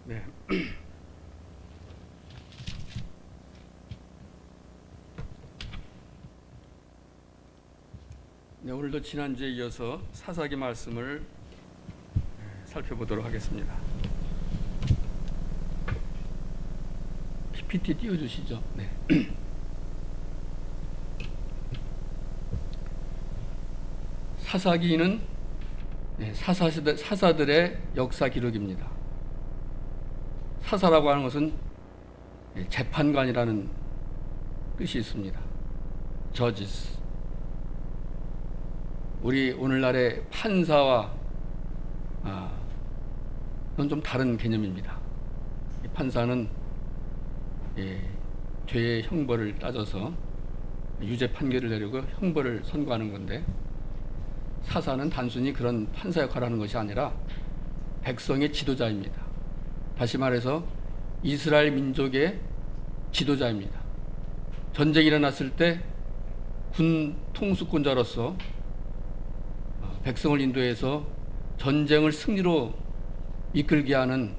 네. 네, 오늘도 지난주에 이어서 사사기 말씀을 살펴보도록 하겠습니다. PPT 띄워주시죠. 네. 사사기는 사사들의 역사 기록입니다. 사사라고 하는 것은 재판관이라는 뜻이 있습니다. judges. 우리 오늘날의 판사와 그건 좀 다른 개념입니다. 이 판사는 죄의 형벌을 따져서 유죄 판결을 내리고 형벌을 선고하는 건데, 사사는 단순히 그런 판사 역할을 하는 것이 아니라 백성의 지도자입니다. 다시 말해서 이스라엘 민족의 지도자입니다. 전쟁이 일어났을 때 군 통수권자로서 백성을 인도해서 전쟁을 승리로 이끌게 하는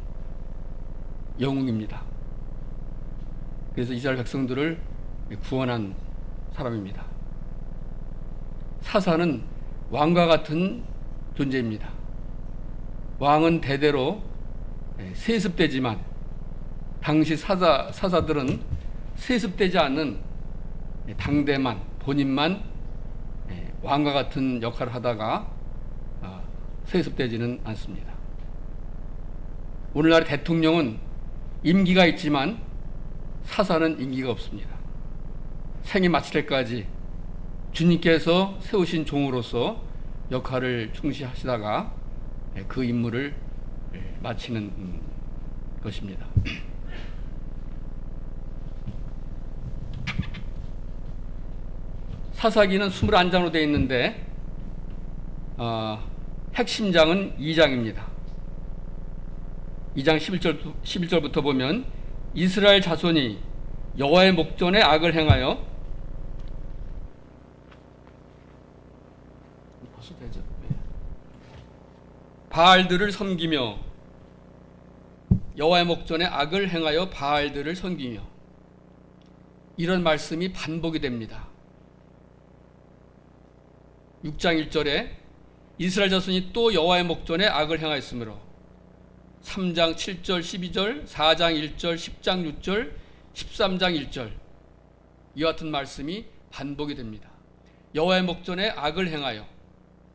영웅입니다. 그래서 이스라엘 백성들을 구원한 사람입니다. 사사는 왕과 같은 존재입니다. 왕은 대대로 세습되지만 당시 사사들은 세습되지 않는 당대만, 본인만 왕과 같은 역할을 하다가 세습되지는 않습니다. 오늘날 대통령은 임기가 있지만 사사는 임기가 없습니다. 생이 마칠 때까지 주님께서 세우신 종으로서 역할을 충실하시다가 그 임무를 마치는 것입니다. 사사기는 21장으로 되어 있는데 핵심장은 2장입니다. 2장 11절부터 보면 이스라엘 자손이 여호와의 목전에 악을 행하여 바알들을 섬기며, 여호와의 목전에 악을 행하여 바알들을 섬기며, 이런 말씀이 반복이 됩니다. 6장 1절에 이스라엘 자손이 또 여호와의 목전에 악을 행하였으므로, 3장 7절 12절, 4장 1절, 10장 6절, 13장 1절, 이와 같은 말씀이 반복이 됩니다. 여호와의 목전에 악을 행하여,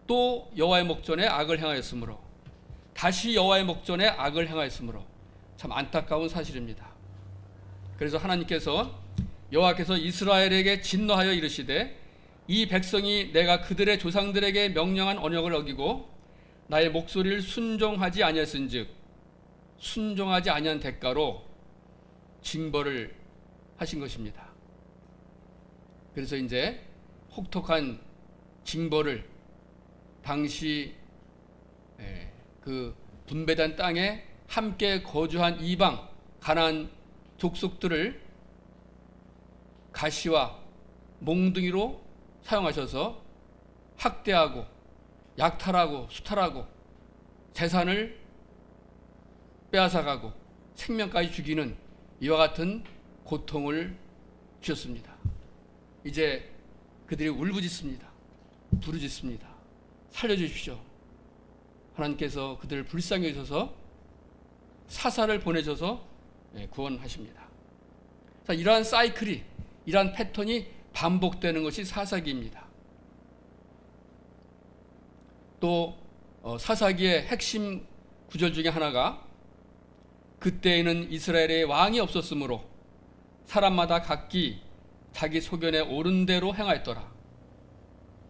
또 여호와의 목전에 악을 행하였으므로, 다시 여호와의 목전에 악을 행하였으므로. 참 안타까운 사실입니다. 그래서 하나님께서, 여호와께서 이스라엘에게 진노하여 이르시되, 이 백성이 내가 그들의 조상들에게 명령한 언약을 어기고 나의 목소리를 순종하지 아니했은즉 순종하지 아니한 대가로 징벌을 하신 것입니다. 그래서 이제 혹독한 징벌을 당시 그 분배된 땅에 함께 거주한 이방 가나안 족속들을 가시와 몽둥이로 사용하셔서 학대하고 약탈하고 수탈하고 재산을 빼앗아가고 생명까지 죽이는 이와 같은 고통을 주셨습니다. 이제 그들이 울부짖습니다. 부르짖습니다. 살려주십시오. 하나님께서 그들을 불쌍히 여기셔서 사사를 보내셔서 구원하십니다. 자, 이러한 사이클이, 이러한 패턴이 반복되는 것이 사사기입니다. 또 사사기의 핵심 구절 중에 하나가, 그때에는 이스라엘에 왕이 없었으므로 사람마다 각기 자기 소견에 옳은 대로 행하였더라.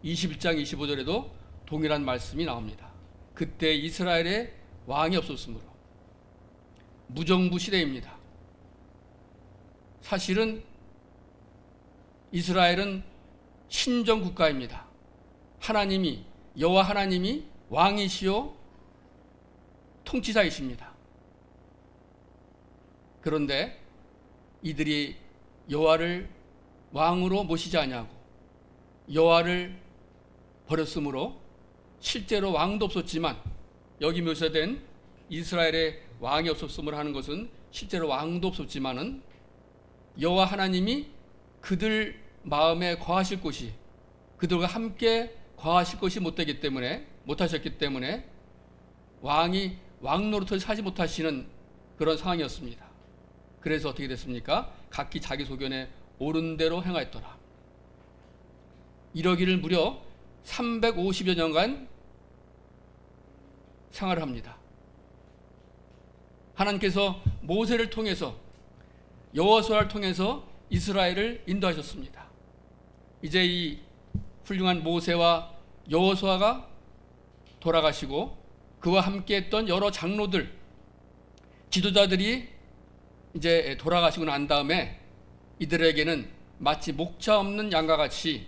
21장 25절에도 동일한 말씀이 나옵니다. 그때 이스라엘에 왕이 없었으므로. 무정부 시대입니다. 사실은 이스라엘은 신정 국가입니다. 하나님이, 여호와 하나님이 왕이시요 통치자이십니다. 그런데 이들이 여호와를 왕으로 모시지 아니하고 여호와를 버렸으므로 실제로 왕도 없었지만 여기 묘사된 이스라엘의 왕이 없었음을 하는 것은 실제로 왕도 없었지만은 여호와 하나님이 그들 마음에 거하실 곳이, 그들과 함께 거하실 것이 못하셨기 때문에 왕이 왕 노릇을 하지 못하시는 그런 상황이었습니다. 그래서 어떻게 됐습니까? 각기 자기 소견에 옳은 대로 행하였더라. 이러기를 무려 350여 년간 생활을 합니다. 하나님께서 모세를 통해서, 여호수아를 통해서 이스라엘을 인도하셨습니다. 이제 이 훌륭한 모세와 여호수아가 돌아가시고 그와 함께 했던 여러 장로들, 지도자들이 이제 돌아가시고 난 다음에 이들에게는 마치 목자 없는 양과 같이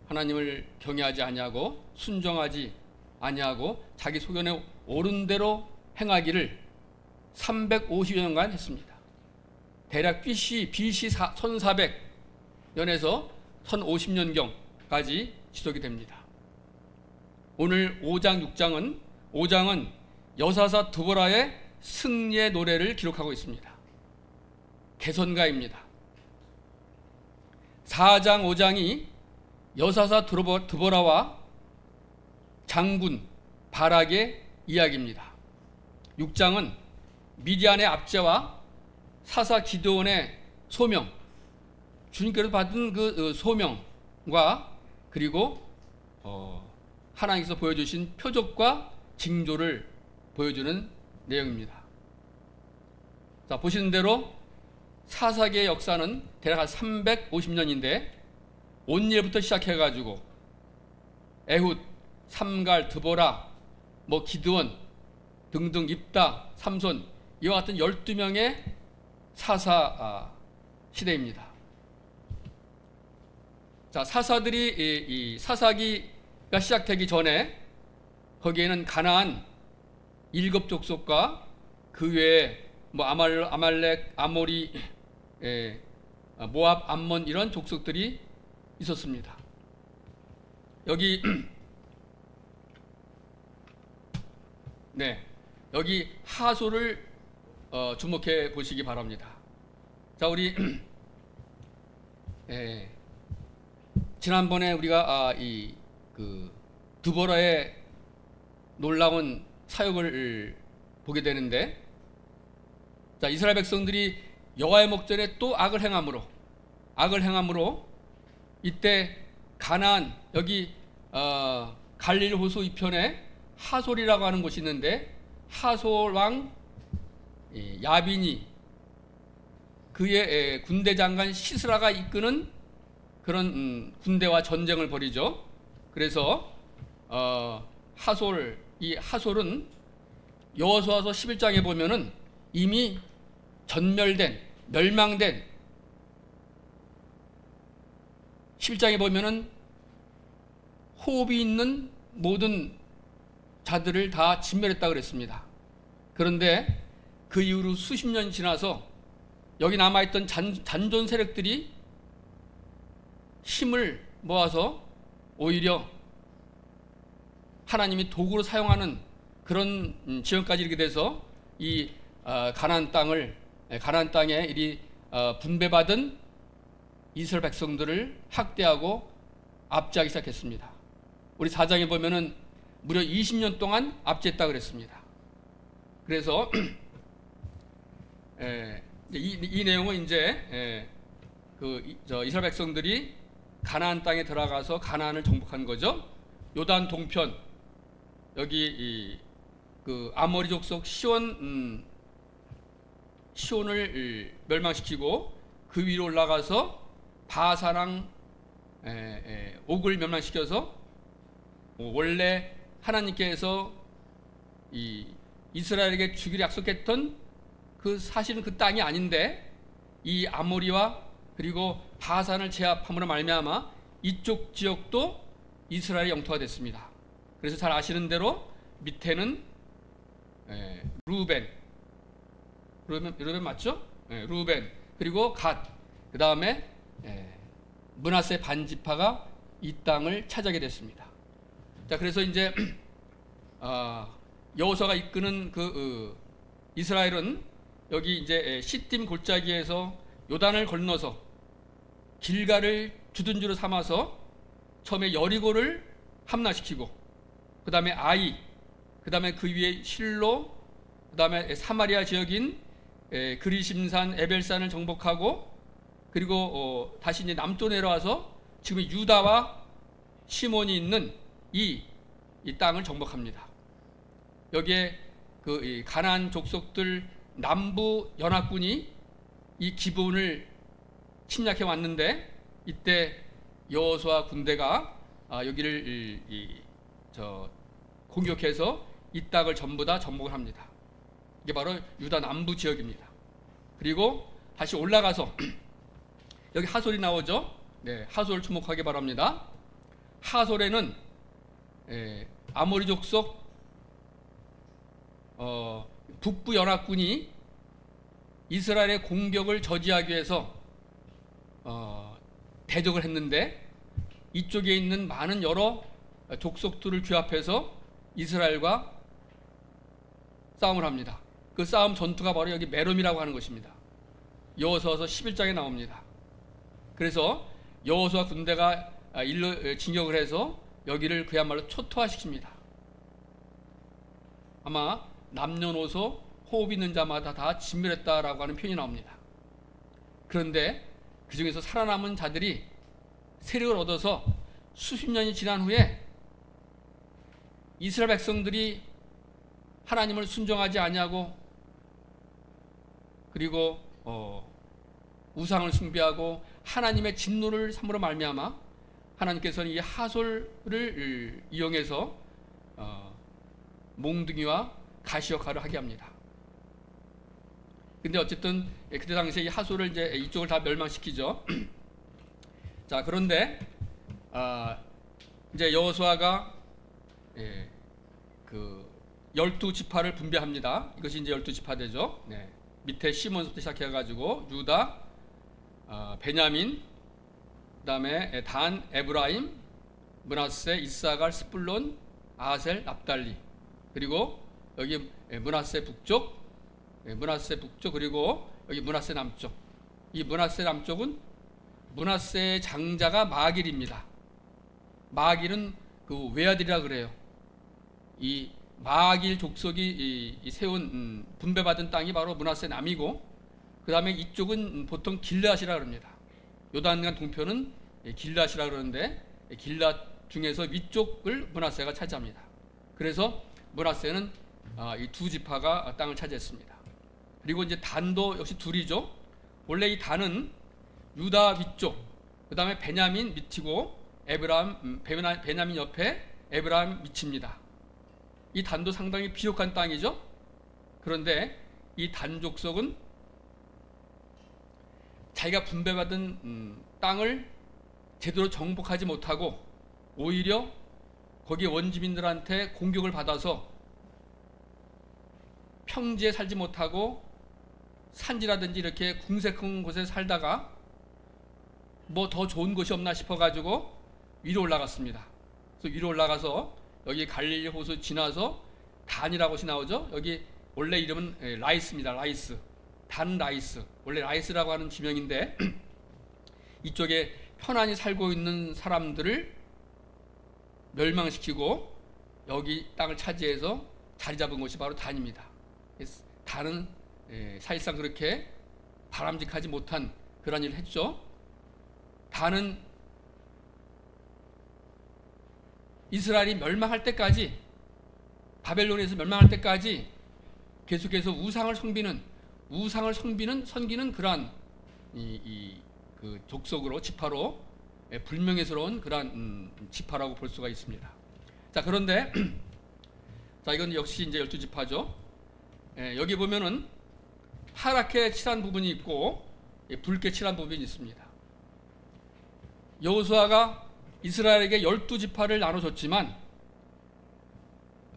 하나님을 경외하지 아니하고 순종하지 아니하고 자기 소견에 옳은 대로 행하기를 350년간 했습니다. 대략 BC 1400년에서 1050년경까지 지속이 됩니다. 오늘 5장 6장은 여사사 드보라의 승리의 노래를 기록하고 있습니다. 개선가입니다. 4장 5장이 여사사 드보라와 장군 바락의 이야기입니다. 6장은 미디안의 압제와 사사 기드온의 소명, 주님께서 받은 그 소명과 그리고 하나님께서 보여주신 표적과 징조를 보여주는 내용입니다. 자, 보시는 대로 사사기의 역사는 대략 한 350년인데 온일부터 시작해가지고 에훗, 삼갈, 드보라, 기드온 등등, 입다, 삼손, 이와 같은 12명의 사사 시대입니다. 자, 사사들이 이 사사기가 시작되기 전에 거기에는 가나안 7 족속과 그 외에 아말렉, 아모리, 모압, 암몬 이런 족속들이 있었습니다. 여기 여기 하소를 주목해 보시기 바랍니다. 자, 우리 지난번에 우리가 드보라의 놀라운 사역을 보게 되는데, 자, 이스라엘 백성들이 여호와의 목전에 또 악을 행함으로 이때 가나안, 여기 갈릴 호수 이편에 하솔이라고 하는 곳이 있는데, 하솔 왕 야빈이 그의 군대 장관 시스라가 이끄는 그런 군대와 전쟁을 벌이죠. 그래서 하솔은 여호수아서 11장에 보면은 이미 멸망된 11장에 보면은 호흡이 있는 모든 자들을 다 진멸했다고 그랬습니다. 그런데 그 이후로 수십 년이 지나서 여기 남아있던 잔존 세력들이 힘을 모아서 오히려 하나님이 도구로 사용하는 그런 지형까지 이르게 돼서 이 가나안 땅에 이리 분배받은 이스라엘 백성들을 학대하고 압제하기 시작했습니다. 우리 4장에 보면은 무려 20년 동안 압제했다고 그랬습니다. 그래서 이 내용은 이제 이스라엘 백성들이 가나안 땅에 들어가서 가나안을 정복한 거죠. 요단 동편, 여기 그 아모리 족속 시온을 멸망시키고 그 위로 올라가서 바사랑 옥을 멸망시켜서 원래 하나님께서 이 이스라엘에게 주기를 약속했던 사실은 그 땅이 아닌데 이 아모리와 그리고 바산을 제압함으로 말미암아 이쪽 지역도 이스라엘의 영토가 됐습니다. 그래서 잘 아시는 대로 밑에는 루벤 맞죠? 루벤, 그리고 갓, 그 다음에 므낫세 반지파가 이 땅을 차지하게 됐습니다. 자, 그래서 이제 여호수아가 이끄는 이스라엘은 여기 이제 시딤 골짜기에서 요단을 건너서 길가를 주둔지로 삼아서 처음에 여리고를 함락시키고, 그 다음에 아이, 그 다음에 그 위에 실로, 그 다음에 사마리아 지역인 그리심산, 에벨산을 정복하고, 그리고 다시 이제 남쪽으로 내려와서 지금 유다와 시몬이 있는 이 땅을 정복합니다. 여기에 그 가나안 족속들 남부 연합군이 이 기브온을 침략해 왔는데, 이때 여호수아 군대가 여기를 공격해서 이 땅을 전부 다 정복을 합니다. 이게 바로 유다 남부 지역입니다. 그리고 다시 올라가서 여기 하솔이 나오죠. 네, 하솔 주목하기 바랍니다. 하솔에는 아모리 족속 북부 연합군이 이스라엘의 공격을 저지하기 위해서 대적을 했는데, 이쪽에 있는 많은 여러 족속들을 규합해서 이스라엘과 싸움을 합니다. 그 싸움 전투가 바로 여기 메롬이라고 하는 것입니다. 여호수아서 11장에 나옵니다. 그래서 여호수아 군대가 일로 진격을 해서 여기를 그야말로 초토화시킵니다. 아마 남녀노소 호흡 있는 자마다 다 진멸했다라고 하는 표현이 나옵니다. 그런데 그 중에서 살아남은 자들이 세력을 얻어서 수십 년이 지난 후에 이스라엘 백성들이 하나님을 순종하지 아니하고, 그리고 우상을 숭배하고 하나님의 진노를 삼으로 말미암아 하나님께서는 이 하솔을 이용해서 몽둥이와 가시 역할을 하게 합니다. 근데 어쨌든 그때 당시에 이 하솔을 이제 이쪽을 다 멸망시키죠. 자, 그런데 이제 여호수아가 그 12지파를 분배합니다. 이것이 이제 12지파되죠. 네. 밑에 시몬부터 시작해 가지고 유다, 베냐민, 그다음에 단, 에브라임, 므낫세, 이사갈, 스불론, 아셀, 납달리, 그리고 여기 므낫세 북쪽, 그리고 여기 므낫세 남쪽. 이 므낫세 남쪽은 므낫세의 장자가 마길입니다. 마길은 그 외아들이라 그래요. 이 마길 족속이 세운 분배받은 땅이 바로 므낫세 남이고, 그 다음에 이쪽은 보통 길앗이라 그럽니다. 요단강 동편은 길앗이라 그러는데, 길앗 중에서 위쪽을 므낫세가 차지합니다. 그래서 므낫세는 이 두 지파가 땅을 차지했습니다. 그리고 이제 단도 역시 둘이죠. 원래 이 단은 유다 위쪽, 그 다음에 베냐민 밑이고, 베냐민 옆에 에브라임 밑입니다. 이 단도 상당히 비옥한 땅이죠. 그런데 이 단 족속은 자기가 분배받은 땅을 제대로 정복하지 못하고 오히려 거기 원주민들한테 공격을 받아서 평지에 살지 못하고 산지라든지 이렇게 궁색한 곳에 살다가 뭐 더 좋은 곳이 없나 싶어가지고 위로 올라갔습니다. 그래서 위로 올라가서 여기 갈릴리 호수 지나서 단이라고 곳이 나오죠. 여기 원래 이름은 라이스입니다. 라이스, 단 라이스. 원래 라이스라고 하는 지명인데 이쪽에 편안히 살고 있는 사람들을 멸망시키고 여기 땅을 차지해서 자리 잡은 곳이 바로 단입니다. 단은 사실상 그렇게 바람직하지 못한 그런 일을 했죠. 단은 이스라엘이 멸망할 때까지, 바벨론에서 멸망할 때까지 계속해서 우상을 섬기는 그러한 그 족속으로, 지파로 불명예스러운 그러한 지파라고 볼 수가 있습니다. 자, 그런데 자, 이건 역시 이제 12지파죠. 여기 보면은 파랗게 칠한 부분이 있고 붉게 칠한 부분이 있습니다. 여호수아가 이스라엘에게 12지파를 나눠줬지만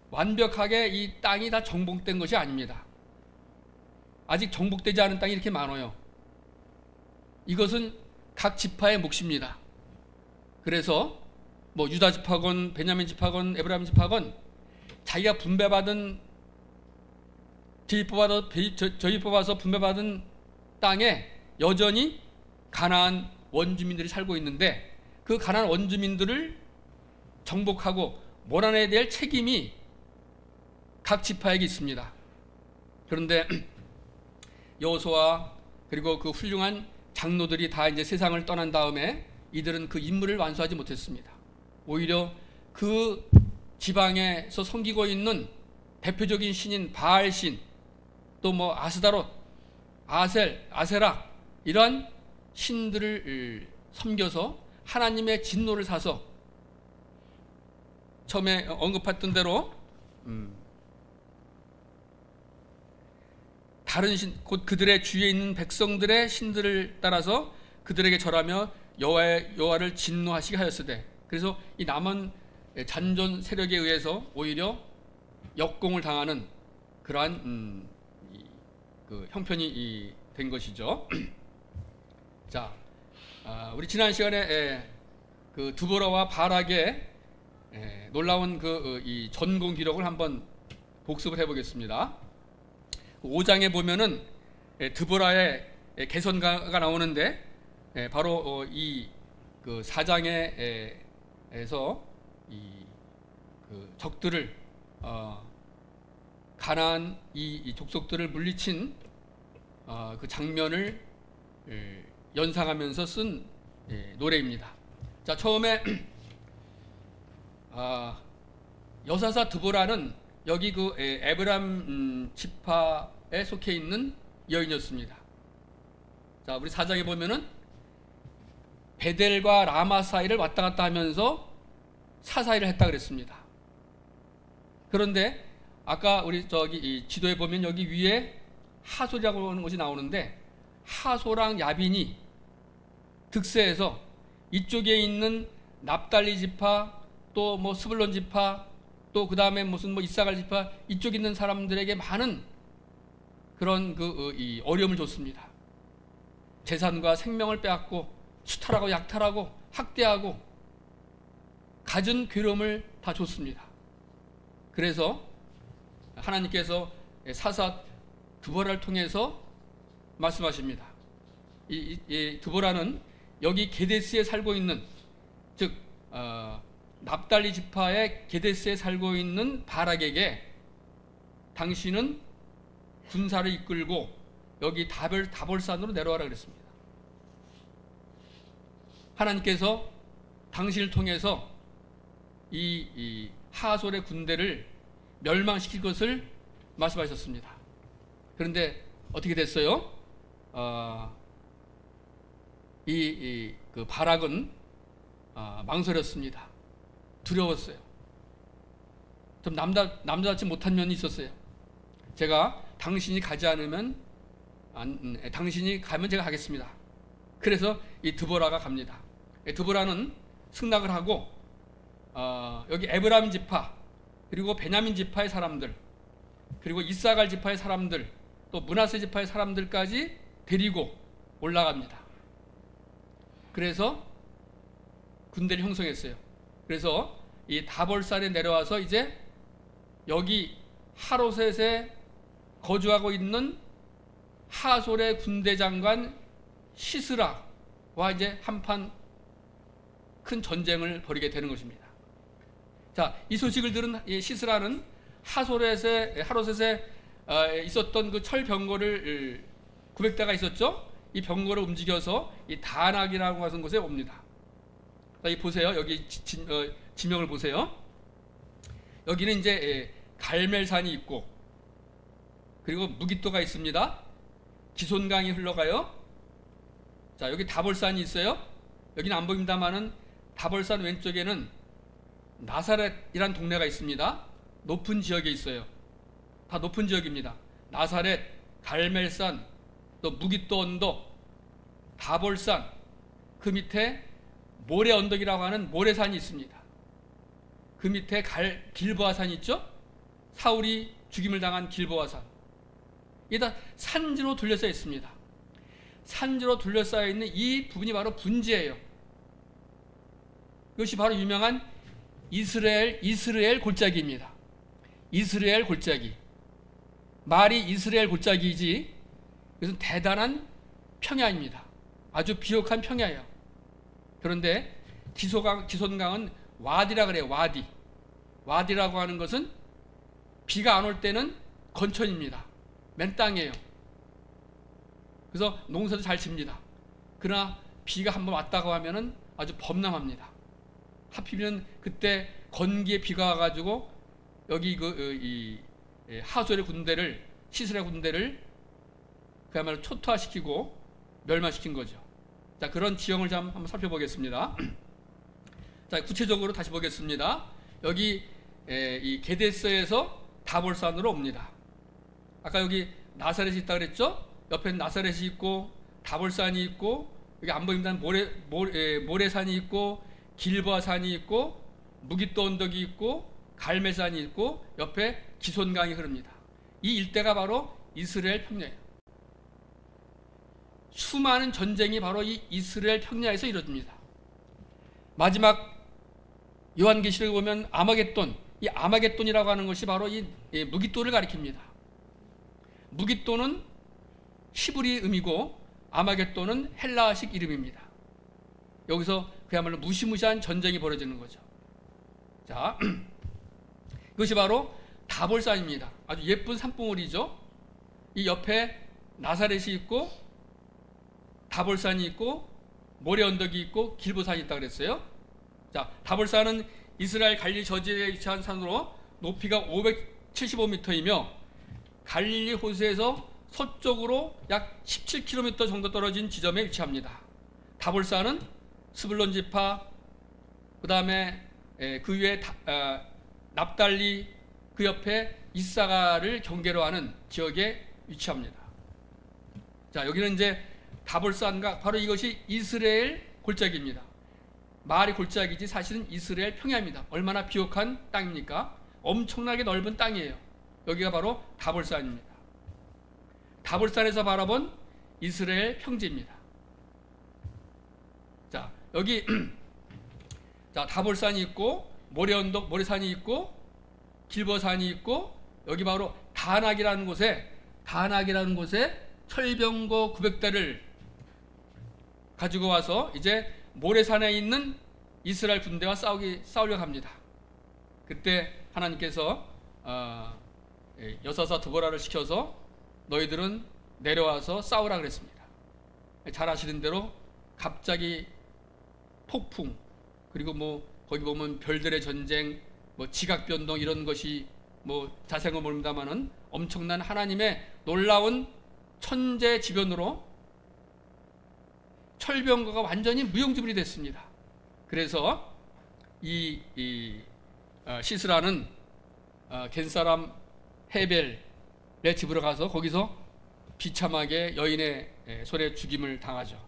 완벽하게 이 땅이 다 정복된 것이 아닙니다. 아직 정복되지 않은 땅이 이렇게 많아요. 이것은 각 지파의 몫입니다. 그래서 뭐 유다 지파건 베냐민 지파건 에브라임 지파건 자기가 분배받은 저희 뽑아서 분배받은 땅에 여전히 가나안 원주민들이 살고 있는데 그 가나안 원주민들을 정복하고 몰아내야 될 책임이 각 지파에게 있습니다. 그런데 여호수아 그리고 그 훌륭한 장로들이 다 이제 세상을 떠난 다음에 이들은 그 임무를 완수하지 못했습니다. 오히려 그 지방에서 섬기고 있는 대표적인 신인 바알신, 또 뭐 아스다롯, 아세라 이러한 신들을 섬겨서 하나님의 진노를 사서 처음에 언급했던 대로 다른 신, 곧 그들의 주위에 있는 백성들의 신들을 따라서 그들에게 절하며 여호와를 진노하시게 하였으되, 그래서 이 남은 잔존 세력에 의해서 오히려 역공을 당하는 그러한 그 형편이 된 것이죠. 자, 우리 지난 시간에 그 드보라와 바락의 놀라운 그 이 전공 기록을 한번 복습을 해보겠습니다. 5장에 보면은 드보라의 개선가가 나오는데 바로 이 그 4장에서 이 그 적들을 가나안 이 족속들을 물리친 그 장면을 연상하면서 쓴 노래입니다. 자, 처음에 여사사 드보라는 여기 그 에브람 지파에 속해 있는 여인이었습니다. 자, 우리 4장에 보면은 베델과 라마 사이를 왔다 갔다 하면서 사사일을 했다 그랬습니다. 그런데 아까 우리 저기 이 지도에 보면 여기 위에 하솔이라고 하는 것이 나오는데, 하솔랑 야빈이 득세해서 이쪽에 있는 납달리 지파, 또 뭐 스불론 지파, 또 그 다음에 무슨 뭐 이사갈 지파, 이쪽 있는 사람들에게 많은 그런 이 어려움을 줬습니다. 재산과 생명을 빼앗고 수탈하고 약탈하고 학대하고 갖은 괴로움을 다 줬습니다. 그래서 하나님께서 사사 드보라를 통해서 말씀하십니다. 이 드보라는 여기 게데스에 살고 있는, 즉 납달리 지파의 게데스에 살고 있는 바락에게 당신은 군사를 이끌고 여기 다볼산으로 내려와라 그랬습니다. 하나님께서 당신을 통해서 이 하솔의 군대를 멸망시킬 것을 말씀하셨습니다. 그런데 어떻게 됐어요? 그 바락은 망설였습니다. 두려웠어요. 좀 남자답지 못한 면이 있었어요. 제가 당신이 가지 않으면 당신이 가면 제가 가겠습니다. 그래서 이 드보라가 갑니다. 드보라는 승낙을 하고 여기 에브라임 지파, 그리고 베냐민 지파의 사람들, 그리고 이사갈 지파의 사람들, 또 므낫세 지파의 사람들까지 데리고 올라갑니다. 그래서 군대를 형성했어요. 그래서 이 다볼산에 내려와서 이제 여기 하로셋에 거주하고 있는 하솔의 군대 장관 시스라와 이제 한판 큰 전쟁을 벌이게 되는 것입니다. 자, 이 소식을 들은 시스라는 하솔셋에 있었던 그 철 병거를 900대가 있었죠. 이 병거를 움직여서 이 다낙이라고 하는 곳에 옵니다. 자, 이 보세요. 여기 지명을 보세요. 여기는 이제 갈멜산이 있고, 그리고 무깃도가 있습니다. 기손강이 흘러가요. 자, 여기 다볼산이 있어요. 여기는 안 보입니다만은 다볼산 왼쪽에는 나사렛이란 동네가 있습니다. 높은 지역에 있어요. 다 높은 지역입니다. 나사렛, 갈멜산, 또 무깃도 언덕, 다볼산, 그 밑에 모래 언덕이라고 하는 모래산이 있습니다. 그 밑에 길보아산이 있죠. 사울이 죽임을 당한 길보아산. 이게 다 산지로 둘러싸여 있습니다. 산지로 둘러싸여 있는 이 부분이 바로 분지예요. 이것이 바로 유명한 이스라엘 골짜기입니다. 이스라엘 골짜기. 말이 이스라엘 골짜기이지 이것은 대단한 평야입니다. 아주 비옥한 평야예요. 그런데 기손강은 와디라 그래요. 와디. 와디라고 하는 것은 비가 안 올 때는 건천입니다. 맨 땅이에요. 그래서 농사도 잘 칩니다. 그러나 비가 한번 왔다고 하면은 아주 범람합니다. 하필이면 그때 건기에 비가 와가지고 여기 하솔의 군대를, 시스라 군대를 그야말로 초토화시키고 멸망시킨 거죠. 자, 그런 지형을 좀 한번 살펴보겠습니다. 자, 구체적으로 다시 보겠습니다. 여기 이 게데스에서 다볼산으로 옵니다. 아까 여기 나사렛이 있다 그랬죠? 옆에 나사렛이 있고 다볼산이 있고 여기 안 보입니다. 모래산이 있고 길보아산이 있고 무깃도 언덕이 있고 갈멜산이 있고 옆에 기손강이 흐릅니다. 이 일대가 바로 이스라엘 평야예요. 수많은 전쟁이 바로 이 이스라엘 평야에서 이루어집니다. 마지막 요한계시록에 보면 아마겟돈, 이 아마겟돈이라고 하는 것이 바로 이 무깃도를 가리킵니다. 무깃도는 히브리 음이고 아마겟돈은 헬라식 이름입니다. 여기서 그야말로 무시무시한 전쟁이 벌어지는 거죠. 자, 이것이 바로 다볼산입니다. 아주 예쁜 산봉우리죠. 이 옆에 나사렛이 있고 다볼산이 있고 모래 언덕이 있고 길보산이 있다고 그랬어요. 자, 다볼산은 이스라엘 갈릴리 저지대에 위치한 산으로 높이가 575m이며 갈릴리 호수에서 서쪽으로 약 17km 정도 떨어진 지점에 위치합니다. 다볼산은 스불론 지파, 그 다음에 그 위에 납달리, 그 옆에 이사가를 경계로 하는 지역에 위치합니다. 자, 여기는 이제 다볼산과 바로 이것이 이스라엘 골짜기입니다. 말이 골짜기지 사실은 이스라엘 평야입니다. 얼마나 비옥한 땅입니까? 엄청나게 넓은 땅이에요. 여기가 바로 다볼산입니다. 다볼산에서 바라본 이스라엘 평지입니다. 자, 여기 자, 다볼산이 있고 모래언덕, 모래산이 있고 길보산이 있고 여기 바로 다낙이라는 곳에 철병거 900대를 가지고 와서 이제 모래산에 있는 이스라엘 군대와 싸우려고 합니다. 그때 하나님께서 여사사 드보라를 시켜서 너희들은 내려와서 싸우라 그랬습니다. 잘 아시는 대로 갑자기 폭풍, 그리고 뭐 거기 보면 별들의 전쟁, 뭐 지각 변동 이런 것이 뭐 자세한 모릅니다만은 엄청난 하나님의 놀라운 천재지변으로 철병거가 완전히 무용지물이 됐습니다. 그래서 이 시스라는 겐사람 헤벨의 집으로 가서 거기서 비참하게 여인의 손에 죽임을 당하죠.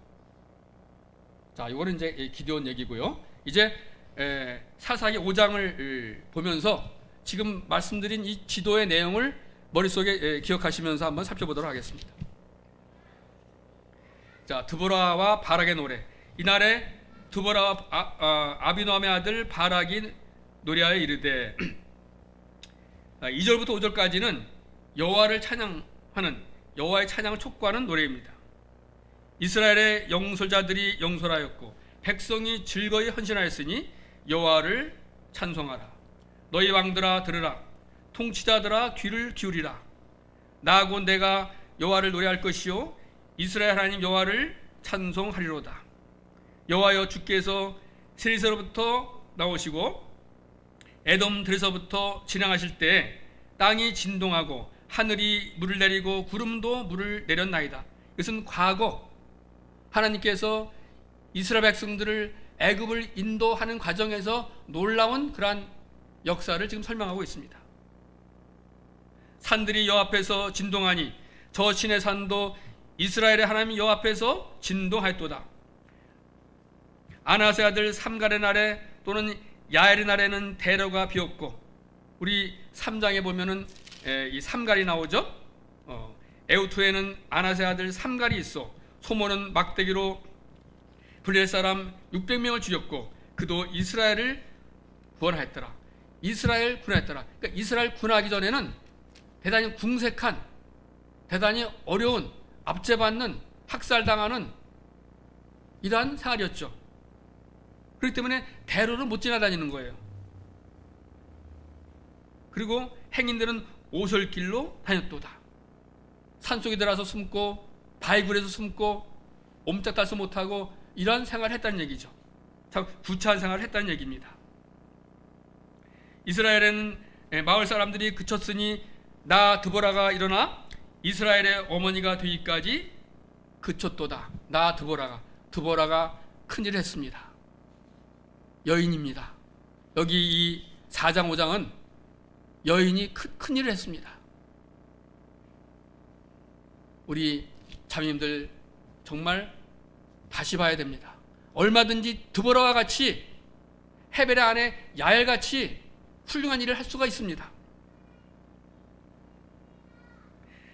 자, 이거는 이제 기드온 얘기고요. 이제 사사기 5장을 보면서 지금 말씀드린 이 지도의 내용을 머릿속에 기억하시면서 한번 살펴보도록 하겠습니다. 자, 드보라와 바락의 노래. 이날에 드보라와 아비노함의 아들 바락이 노래하여 이르되 2절부터 5절까지는 여호와를 찬양하는, 여호와의 찬양을 촉구하는 노래입니다. 이스라엘의 영솔자들이 영솔하였고 백성이 즐거이 헌신하였으니 여호와를 찬송하라. 너희 왕들아 들으라. 통치자들아 귀를 기울이라. 나 곧 내가 여호와를 노래할 것이요 이스라엘 하나님 여호와를 찬송하리로다. 여호와여, 주께서 세리서로부터 나오시고 에돔 들에서부터 진행하실 때 땅이 진동하고 하늘이 물을 내리고 구름도 물을 내렸나이다. 이것은 과거 하나님께서 이스라엘 백성들을 애굽을 인도하는 과정에서 놀라운 그러한 역사를 지금 설명하고 있습니다. 산들이 여호와 앞에서 진동하니 저 신의 산도 이스라엘의 하나님 여호와 앞에서 진동하였도다. 아나세 아들 삼갈의 날에 또는 야엘의 날에는 대로가 비었고, 우리 3장에 보면은 이 삼갈이 나오죠. 에우투에는 아나세 아들 삼갈이 있어 소모는 막대기로 블레 사람 600명을 죽였고 그도 이스라엘을 구원하였더라. 이스라엘 군하였더라. 그러니까 이스라엘 군하기 전에는 대단히 궁색한 대단히 어려운, 압제받는, 학살당하는 이러한 생활이었죠. 그렇기 때문에 대로를 못 지나다니는 거예요. 그리고 행인들은 오솔길로 다녔도다. 산속에 들어가서 숨고 바위굴에서 숨고 옴짝달싹 못하고 이런 생활을 했다는 얘기죠. 참 구차한 생활을 했다는 얘기입니다. 이스라엘에는 마을 사람들이 그쳤으니 나 드보라가 일어나 이스라엘의 어머니가 되기까지 그쳤도다. 나 드보라가 큰일을 했습니다. 여인입니다. 여기 이 4장 5장은 여인이 큰일을 했습니다. 우리 자매님들 정말 다시 봐야 됩니다. 얼마든지 드보라와 같이 헤벨의 아내 야엘같이 훌륭한 일을 할 수가 있습니다.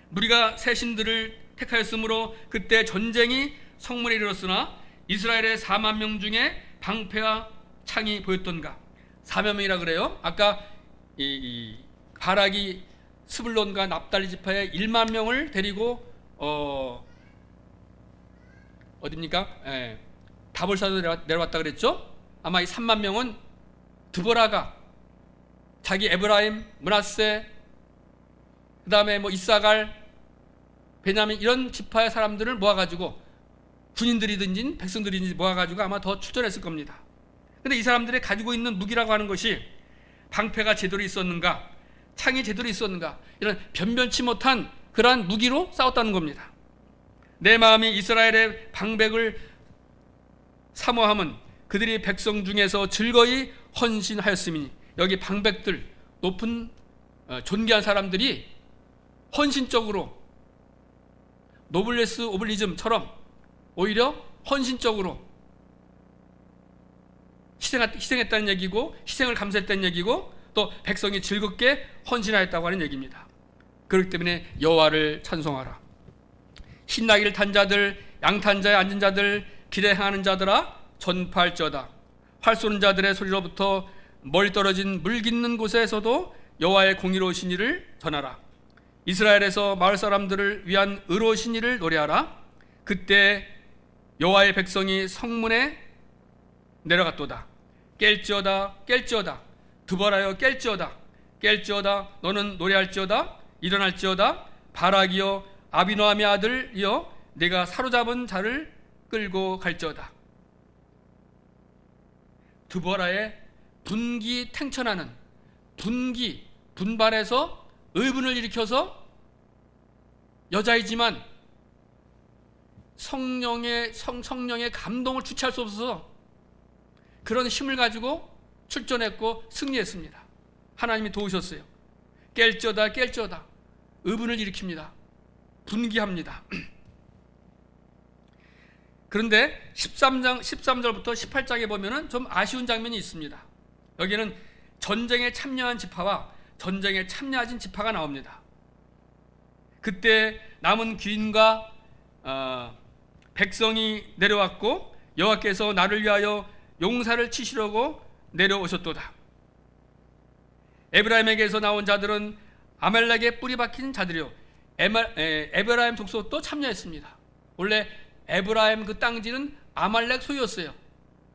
무리가 새 신들을 택하였으므로 그때 전쟁이 성문에 이르렀으나 이스라엘의 4만 명 중에 방패와 창이 보였던가. 4만 명이라 그래요. 아까 이 바락이 스불론과 납달리 지파의 1만 명을 데리고 어딥니까? 다볼사도 내려왔다 그랬죠. 아마 이 3만 명은 드보라가 자기 에브라임, 므낫세, 그 다음에 뭐 이사갈, 베냐민 이런 지파의 사람들을 모아가지고 군인들이든지 백성들이든지 모아가지고 아마 더 출전했을 겁니다. 근데 이 사람들이 가지고 있는 무기라고 하는 것이 방패가 제대로 있었는가, 창이 제대로 있었는가, 이런 변변치 못한 그러한 무기로 싸웠다는 겁니다. 내 마음이 이스라엘의 방백을 사모함은 그들이 백성 중에서 즐거이 헌신하였음이니. 여기 방백들, 높은 존귀한 사람들이 헌신적으로 노블레스 오블리즘처럼 오히려 헌신적으로 희생했다는 얘기고, 희생을 감수했다는 얘기고, 또 백성이 즐겁게 헌신하였다고 하는 얘기입니다. 그렇기 때문에 여호와를 찬송하라. 신나기를 탄 자들, 양탄자에 앉은 자들, 길에 행하는 자들아 전파할지어다. 활 쏘는 자들의 소리로부터 멀리 떨어진 물 깃는 곳에서도 여호와의 공의로우신 일을 전하라. 이스라엘에서 마을 사람들을 위한 의로우신 일을 노래하라. 그때 여호와의 백성이 성문에 내려갔도다. 깰지어다 깰지어다. 드보라여 깰지어다 깰지어다. 너는 노래할지어다. 일어날지어다. 바락이여 아비노함의 아들이여 내가 사로잡은 자를 끌고 갈지어다. 드보라의 분기탱천하는, 분발해서 의분을 일으켜서 여자이지만 성령의 감동을 주체할 수 없어서 그런 힘을 가지고 출전했고 승리했습니다. 하나님이 도우셨어요. 깰지어다 깰지어다. 의분을 일으킵니다. 분기합니다. 그런데 13절부터 18장에 보면은 좀 아쉬운 장면이 있습니다. 여기는 전쟁에 참여한 지파와 전쟁에 참여하진 지파가 나옵니다. 그때 남은 귀인과 백성이 내려왔고 여호와께서 나를 위하여 용사를 치시려고 내려오셨도다. 에브라임에게서 나온 자들은 아말렉에 뿌리 박힌 자들이요, 에브라임 족속도 참여했습니다. 원래 에브라임 그 땅지는 아말렉 소유였어요.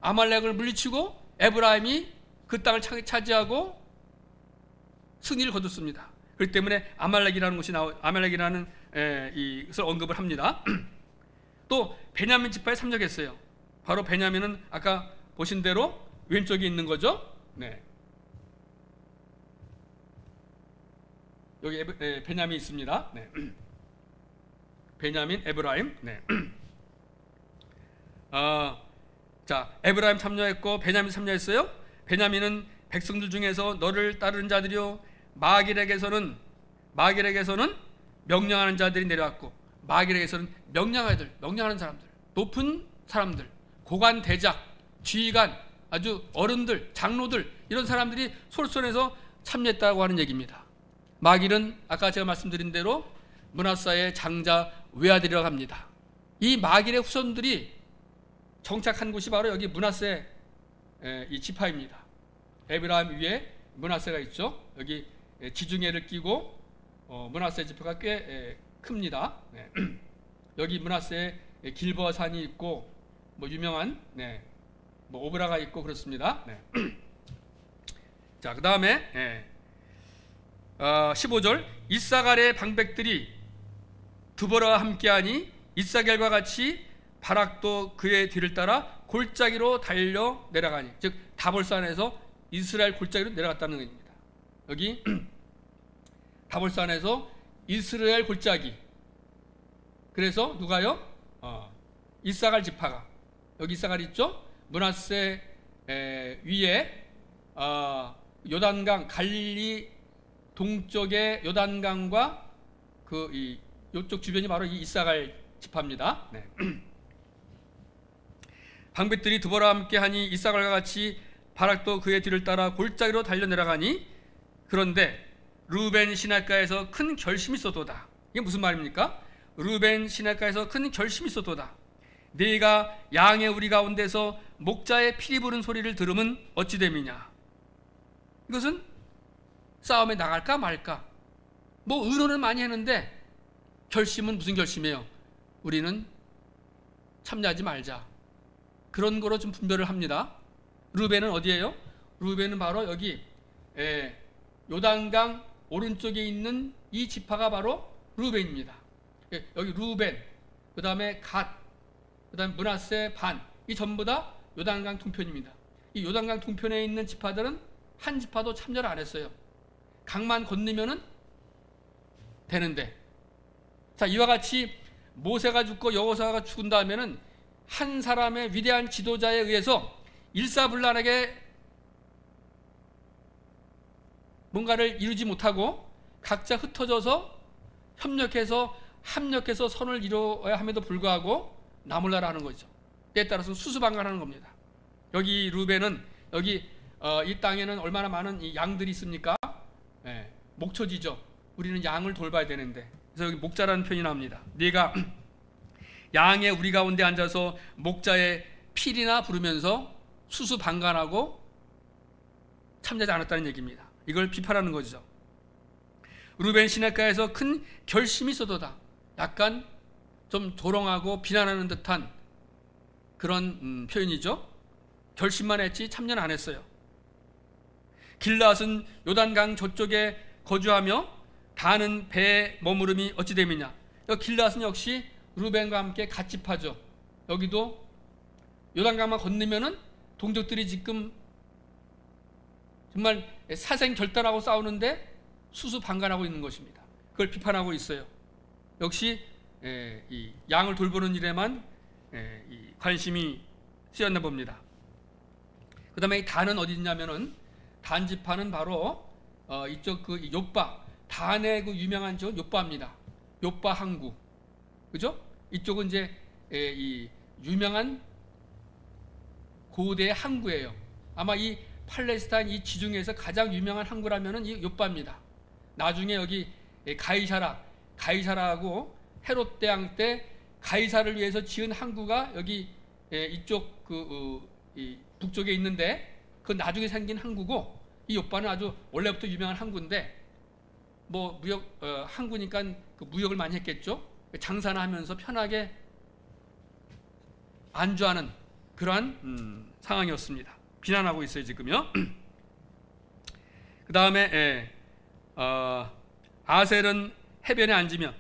아말렉을 물리치고 에브라임이 그 땅을 차지하고 승리를 거뒀습니다. 그렇기 때문에 아말렉이라는 이것을 언급을 합니다. 또 베냐민 지파에 참여했어요. 바로 베냐민은 아까 보신 대로 왼쪽에 있는 거죠. 네. 여기 베냐민이 있습니다. 네. 베냐민, 에브라임. 네. 자, 에브라임 참여했고 베냐민 참여했어요. 베냐민은 백성들 중에서 너를 따르는 자들이요, 마길에게서는 명령하는 자들이 내려왔고, 마길에게서는 명령하는 사람들, 높은 사람들, 고관 대작, 지휘관, 아주 어른들, 장로들, 이런 사람들이 솔선해서 참여했다고 하는 얘기입니다. 마길은 아까 제가 말씀드린 대로 므낫사의 장자 외아들이라고 합니다. 이 마길의 후손들이 정착한 곳이 바로 여기 므낫세 이 지파입니다. 에브라임 위에 므낫세가 있죠. 여기 지중해를 끼고 므낫세 지파가 꽤 큽니다. 네. 여기 므낫세에 길보아 산이 있고 뭐 유명한 뭐 오브라가 있고 그렇습니다. 네. 자, 그 다음에 15절 이사갈의 방백들이 드보라와 함께하니 이사겔과 같이 바락도 그의 뒤를 따라 골짜기로 달려 내려가니, 즉 다볼산에서 이스라엘 골짜기로 내려갔다는 겁니다. 여기 다볼산에서 이스라엘 골짜기. 그래서 누가요? 이사갈 지파가, 여기 이사갈 있죠? 므낫세 위에 요단강, 갈릴리 동쪽의 요단강과 이쪽 주변이 바로 이 이사갈 지파입니다. 네. 방백들이 드보라와 함께하니 이사갈과 같이 바락도 그의 뒤를 따라 골짜기로 달려 내려가니, 그런데 루벤 시냇가에서 큰 결심이 있었도다. 이게 무슨 말입니까? 루벤 시냇가에서 큰 결심이 있었도다. 네가 양의 우리 가운데서 목자의 피리 부는 소리를 들으면 어찌 됨이냐. 이것은 싸움에 나갈까 말까. 뭐 의논은 많이 했는데 결심은 무슨 결심이에요? 우리는 참여하지 말자. 그런 거로 좀 분별을 합니다. 루벤은 어디예요? 루벤은 바로 여기 요단강 오른쪽에 있는 이 지파가 바로 루벤입니다. 여기 루벤, 그 다음에 갓, 그 다음에 므낫세 반, 이 전부 다 요단강 동편입니다. 이 요단강 동편에 있는 지파들은 한 지파도 참여를 안 했어요. 강만 건너면은 되는데, 자, 이와 같이 모세가 죽고 여호수아가 죽은 다음에는 한 사람의 위대한 지도자에 의해서 일사불란하게 뭔가를 이루지 못하고 각자 흩어져서 합력해서 선을 이루어야 함에도 불구하고 나몰라라 하는 거죠. 때에 따라서 수수방관하는 겁니다. 여기 루벤은 여기 이 땅에는 얼마나 많은 이 양들이 있습니까? 목초지죠. 우리는 양을 돌봐야 되는데, 그래서 여기 목자라는 표현이 나옵니다. 네가 양의 우리 가운데 앉아서 목자의 필이나 부르면서 수수방관하고 참여하지 않았다는 얘기입니다. 이걸 비판하는 거죠. 루벤 시냇가에서 큰 결심이 있어도다. 약간 좀 조롱하고 비난하는 듯한 그런 표현이죠. 결심만 했지 참여는 안 했어요. 길앗은 요단강 저쪽에 거주하며 다는 배에 머무름이 어찌 됨이냐. 길앗은 역시 루벤과 함께 같이 파죠. 여기도 요단강만 건너면은 동족들이 지금 정말 사생결단하고 싸우는데 수수방관하고 있는 것입니다. 그걸 비판하고 있어요. 역시 이 양을 돌보는 일에만 이 관심이 쓰였나 봅니다. 그 다음에 이 단은 어디 있냐면은, 단 지파는 바로 이쪽 그 욥바, 단의 그 유명한 저 욥바입니다. 욥바 항구, 그죠? 이쪽은 이제 이 유명한 고대의 항구예요. 아마 이 팔레스타인 이 지중해에서 가장 유명한 항구라면은 이 욥바입니다. 나중에 여기 가이사라하고 헤롯 대왕 때 가이사를 위해서 지은 항구가 여기 이쪽 이 북쪽에 있는데, 그 나중에 생긴 항구고, 이 욥바는 아주 원래부터 유명한 항구인데, 뭐 무역 항구니까 그 무역을 많이 했겠죠. 장사나 하면서 편하게 안주하는 그러한 상황이었습니다. 비난하고 있어요 지금요. 그 다음에 아셀은 해변에 앉으며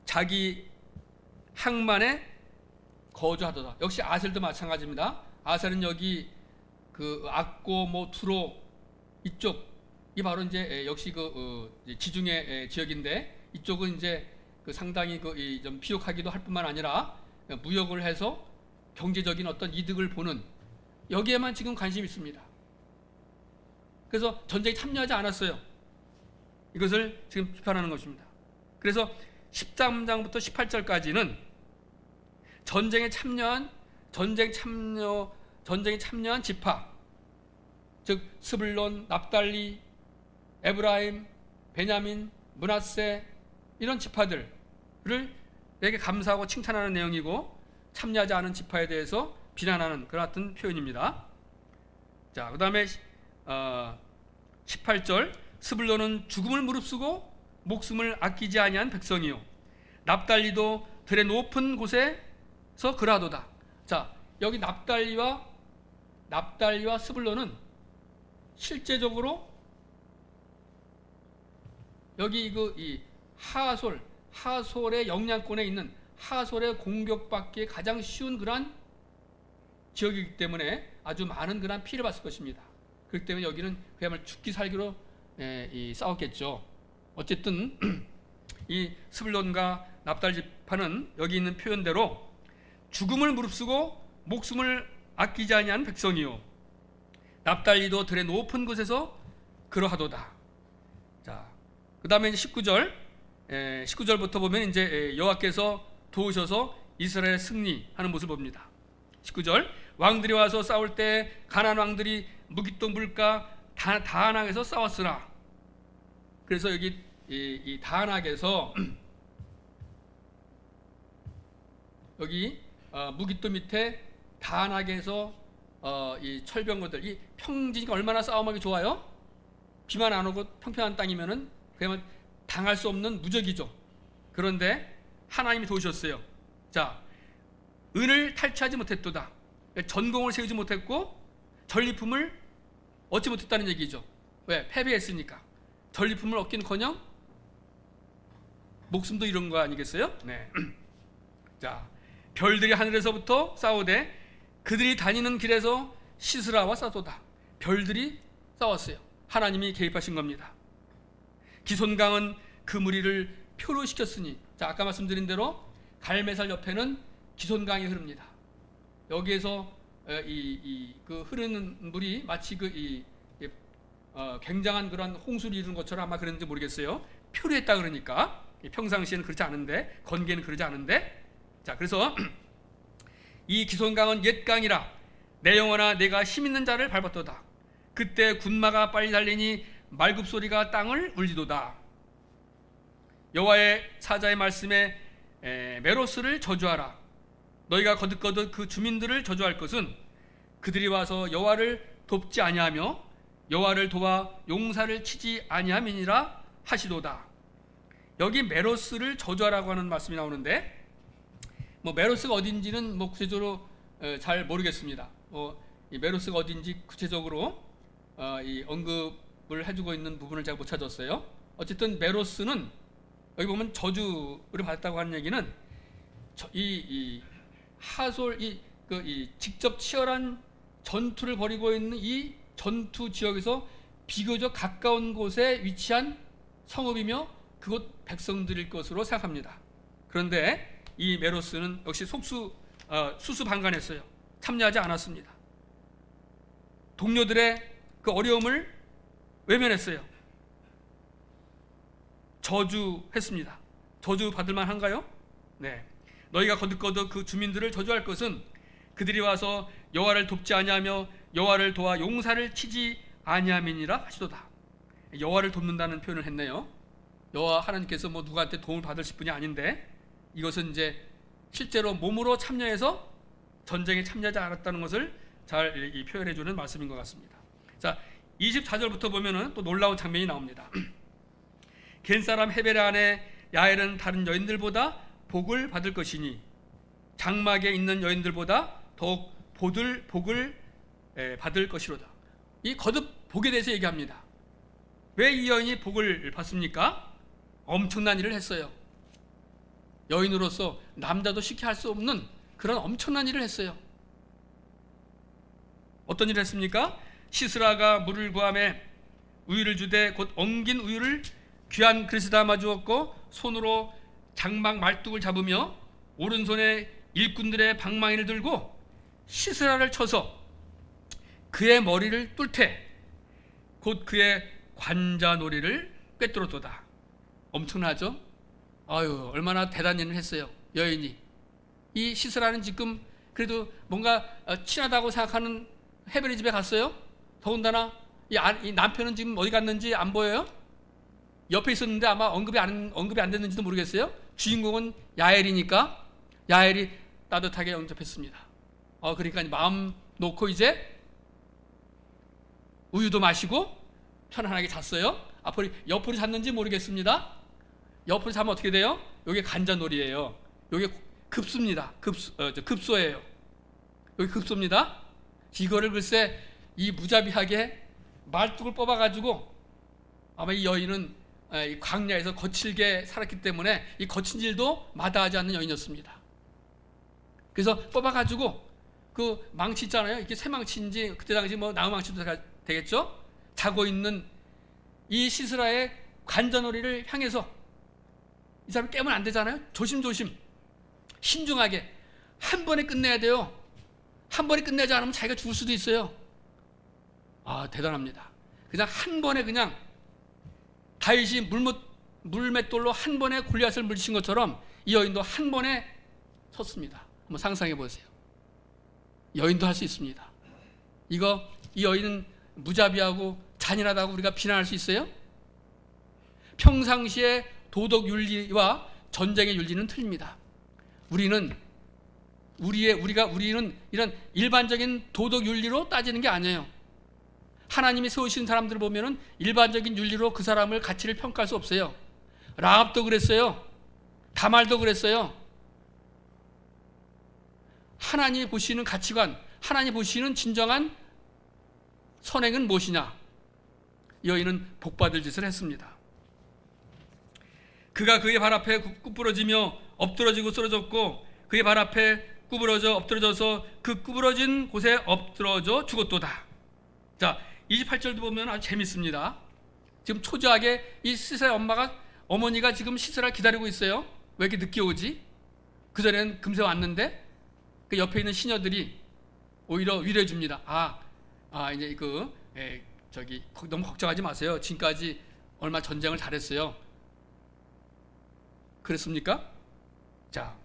자기 항만에 거주하도다. 역시 아셀도 마찬가지입니다. 아셀은 여기 그 악고 뭐 투로 이쪽이 바로 이제 역시 그 지중해 지역인데, 이쪽은 이제 그 상당히 좀 비옥하기도 할 뿐만 아니라 무역을 해서 경제적인 어떤 이득을 보는, 여기에만 지금 관심이 있습니다. 그래서 전쟁에 참여하지 않았어요. 이것을 지금 비판하는 것입니다. 그래서 13장부터 18절까지는 전쟁에 참여한 지파, 즉 스불론, 납달리, 에브라임, 베냐민, 므낫세, 이런 지파들을 내게 감사하고 칭찬하는 내용이고, 참여하지 않은 지파에 대해서 비난하는 그런 같은 표현입니다. 자, 그 다음에 18절 스불론은 죽음을 무릅쓰고 목숨을 아끼지 아니한 백성이요, 납달리도 들의 높은 곳에서 그러하도다. 자, 여기 납달리와 스불론은 실제적으로 여기 이 하솔의 영향권에 있는 하솔의 공격받기에 가장 쉬운 그러한 지역이기 때문에 아주 많은 그러한 피해를 봤을 것입니다. 그렇기 때문에 여기는 그야말로 죽기 살기로 싸웠겠죠. 어쨌든 이 스불론과 납달 지파는 여기 있는 표현대로 죽음을 무릅쓰고 목숨을 아끼지 아니한 백성이요 납달리도 들의 높은 곳에서 그러하도다. 자, 그 다음에 19절부터 보면 이제 여호와께서 도우셔서 이스라엘 승리하는 모습을 봅니다. 19절, 왕들이 와서 싸울 때 가나안 왕들이 무깃도 물가 다한악에서 싸웠으나. 그래서 여기 이 다한악에서 여기 무깃도 밑에 다한악에서 이 철병거들, 이 평지가 얼마나 싸움하기 좋아요? 비만 안 오고 평평한 땅이면은 그야말로 당할 수 없는 무적이죠. 그런데 하나님이 도우셨어요. 자, 은을 탈취하지 못했도다. 전공을 세우지 못했고 전리품을 얻지 못했다는 얘기죠. 왜? 패배했으니까. 전리품을 얻기는커녕 목숨도 잃은 거 아니겠어요? 네. 자, 별들이 하늘에서부터 싸우되 그들이 다니는 길에서 시스라와 싸도다. 별들이 싸웠어요. 하나님이 개입하신 겁니다. 기손강은 그 무리를 표류시켰으니. 자, 아까 말씀드린 대로 갈매살 옆에는 기손강이 흐릅니다. 여기에서 그 흐르는 물이 마치 굉장한 그런 홍수를 이루는 것처럼 아마 그랬는지 모르겠어요. 표류했다 그러니까. 평상시에는 그렇지 않은데, 건기에는 그러지 않은데. 자, 그래서 이 기손강은 옛 강이라 내 영혼아 내가 힘있는 자를 밟았도다. 그때 군마가 빨리 달리니 말굽소리가 땅을 울리도다. 여호와의 사자의 말씀에 메로스를 저주하라. 너희가 거듭거듭 그 주민들을 저주할 것은 그들이 와서 여호와를 돕지 아니하며 여호와를 도와 용사를 치지 아니함이니라 하시도다. 여기 메로스를 저주하라고 하는 말씀이 나오는데, 뭐 메로스가 어딘지는 뭐 구체적으로 잘 모르겠습니다. 이 메로스가 어딘지 구체적으로 이 언급을 해주고 있는 부분을 제가 못 찾았어요. 어쨌든 메로스는 여기 보면 저주를 받았다고 하는 얘기는 이 하솔 이 직접 치열한 전투를 벌이고 있는 이 전투 지역에서 비교적 가까운 곳에 위치한 성읍이며 그곳 백성들일 것으로 생각합니다. 그런데 이 메로스는 역시 수수방관했어요. 참여하지 않았습니다. 동료들의 그 어려움을 외면했어요. 저주했습니다. 저주 받을 만한가요? 네. 너희가 거듭거듭 그 주민들을 저주할 것은 그들이 와서 여호와를 돕지 아니하며 여호와를 도와 용사를 치지 아니함이니라 하시도다. 여호와를 돕는다는 표현을 했네요. 여호와 하나님께서 뭐 누구한테 도움을 받으실 분이 아닌데, 이것은 이제 실제로 몸으로 참여해서 전쟁에 참여하지 않았다는 것을 잘 표현해 주는 말씀인 것 같습니다. 자, 24절부터 보면은 또 놀라운 장면이 나옵니다. 겐 사람 헤벨 안에 야엘은 다른 여인들보다 복을 받을 것이니 장막에 있는 여인들보다 더욱 복을 받을 것이로다. 이 거듭 복에 대해서 얘기합니다. 왜 이 여인이 복을 받습니까? 엄청난 일을 했어요. 여인으로서 남자도 쉽게 할 수 없는 그런 엄청난 일을 했어요. 어떤 일을 했습니까? 시스라가 물을 구하매 우유를 주되 곧 엉긴 우유를 귀한 그릇에 담아 주었고 손으로 장막 말뚝을 잡으며 오른손에 일꾼들의 방망이를 들고 시스라를 쳐서 그의 머리를 뚫되 곧 그의 관자놀이를 꿰뚫었도다. 엄청나죠? 아유, 얼마나 대단한 일을 했어요, 여인이. 이 시스라는 지금 그래도 뭔가 친하다고 생각하는 헤벨의 집에 갔어요. 더군다나 이 남편은 지금 어디 갔는지 안 보여요? 옆에 있었는데 아마 언급이 안 됐는지도 모르겠어요. 주인공은 야엘이니까 야엘이 따뜻하게 영접했습니다. 그러니까 마음 놓고 이제 우유도 마시고 편안하게 잤어요. 옆으로 잤는지 모르겠습니다. 옆으로 자면 어떻게 돼요? 여기 간자놀이에요. 여기 급수입니다. 급소예요. 여기 급소입니다. 이거를 글쎄 이 무자비하게 말뚝을 뽑아가지고, 아마 이 여인은 이 광야에서 거칠게 살았기 때문에 이 거친 일도 마다하지 않는 여인이었습니다. 그래서 뽑아가지고 그 망치 있잖아요. 이게 쇠망치인지 그때 당시 뭐 나무망치도 되겠죠? 자고 있는 이 시스라의 관자놀이를 향해서, 이 사람이 깨면 안 되잖아요. 조심조심 신중하게 한 번에 끝내야 돼요. 한 번에 끝내지 않으면 자기가 죽을 수도 있어요. 아, 대단합니다. 그냥 한 번에, 그냥 다윗이 물맷돌로 한 번에 골리앗을 물리친 것처럼 이 여인도 한 번에 섰습니다. 한번 상상해 보세요. 여인도 할 수 있습니다. 이 여인은 무자비하고 잔인하다고 우리가 비난할 수 있어요? 평상시에 도덕 윤리와 전쟁의 윤리는 틀립니다. 우리는 이런 일반적인 도덕 윤리로 따지는 게 아니에요. 하나님이 세우신 사람들을 보면은 일반적인 윤리로 그 사람을 가치를 평가할 수 없어요. 라합도 그랬어요. 다말도 그랬어요. 하나님이 보시는 가치관, 하나님이 보시는 진정한 선행은 무엇이냐? 여인은 복받을 짓을 했습니다. 그가 그의 발 앞에 구부러지며 엎드러지고 쓰러졌고, 그의 발 앞에 구부러져 엎드러져서 그 구부러진 곳에 엎드러져 죽었도다. 자, 28절도 보면 아주 재밌습니다. 지금 초조하게 이 시스라의 어머니가 지금 시스라를 기다리고 있어요. 왜 이렇게 늦게 오지? 그전에는 금세 왔는데, 그 옆에 있는 시녀들이 오히려 위로해 줍니다. 이제 너무 걱정하지 마세요. 지금까지 얼마 전쟁을 잘했어요. 그랬습니까? 자,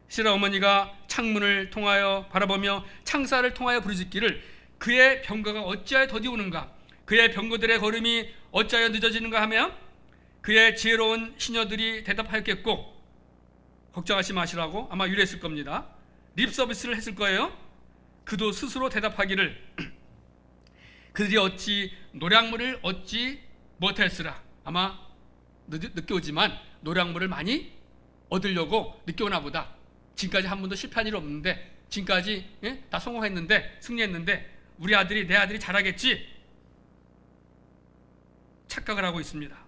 시스라 어머니가 창문을 통하여 바라보며 창살을 통하여 부르짖기를, 그의 병거가 어찌하여 더디오는가? 그의 병거들의 걸음이 어찌하여 늦어지는가 하며, 그의 지혜로운 시녀들이 대답하였겠고, 걱정하지 마시라고 아마 유래했을 겁니다. 립 서비스를 했을 거예요. 그도 스스로 대답하기를, 그들이 어찌 노량물을 얻지 못했으라. 아마 늦게 오지만 노량물을 많이 얻으려고 늦게 오나 보다. 지금까지 한 번도 실패한 일 없는데, 지금까지 다 성공했는데, 승리했는데 우리 아들이, 내 아들이 잘하겠지, 착각을 하고 있습니다.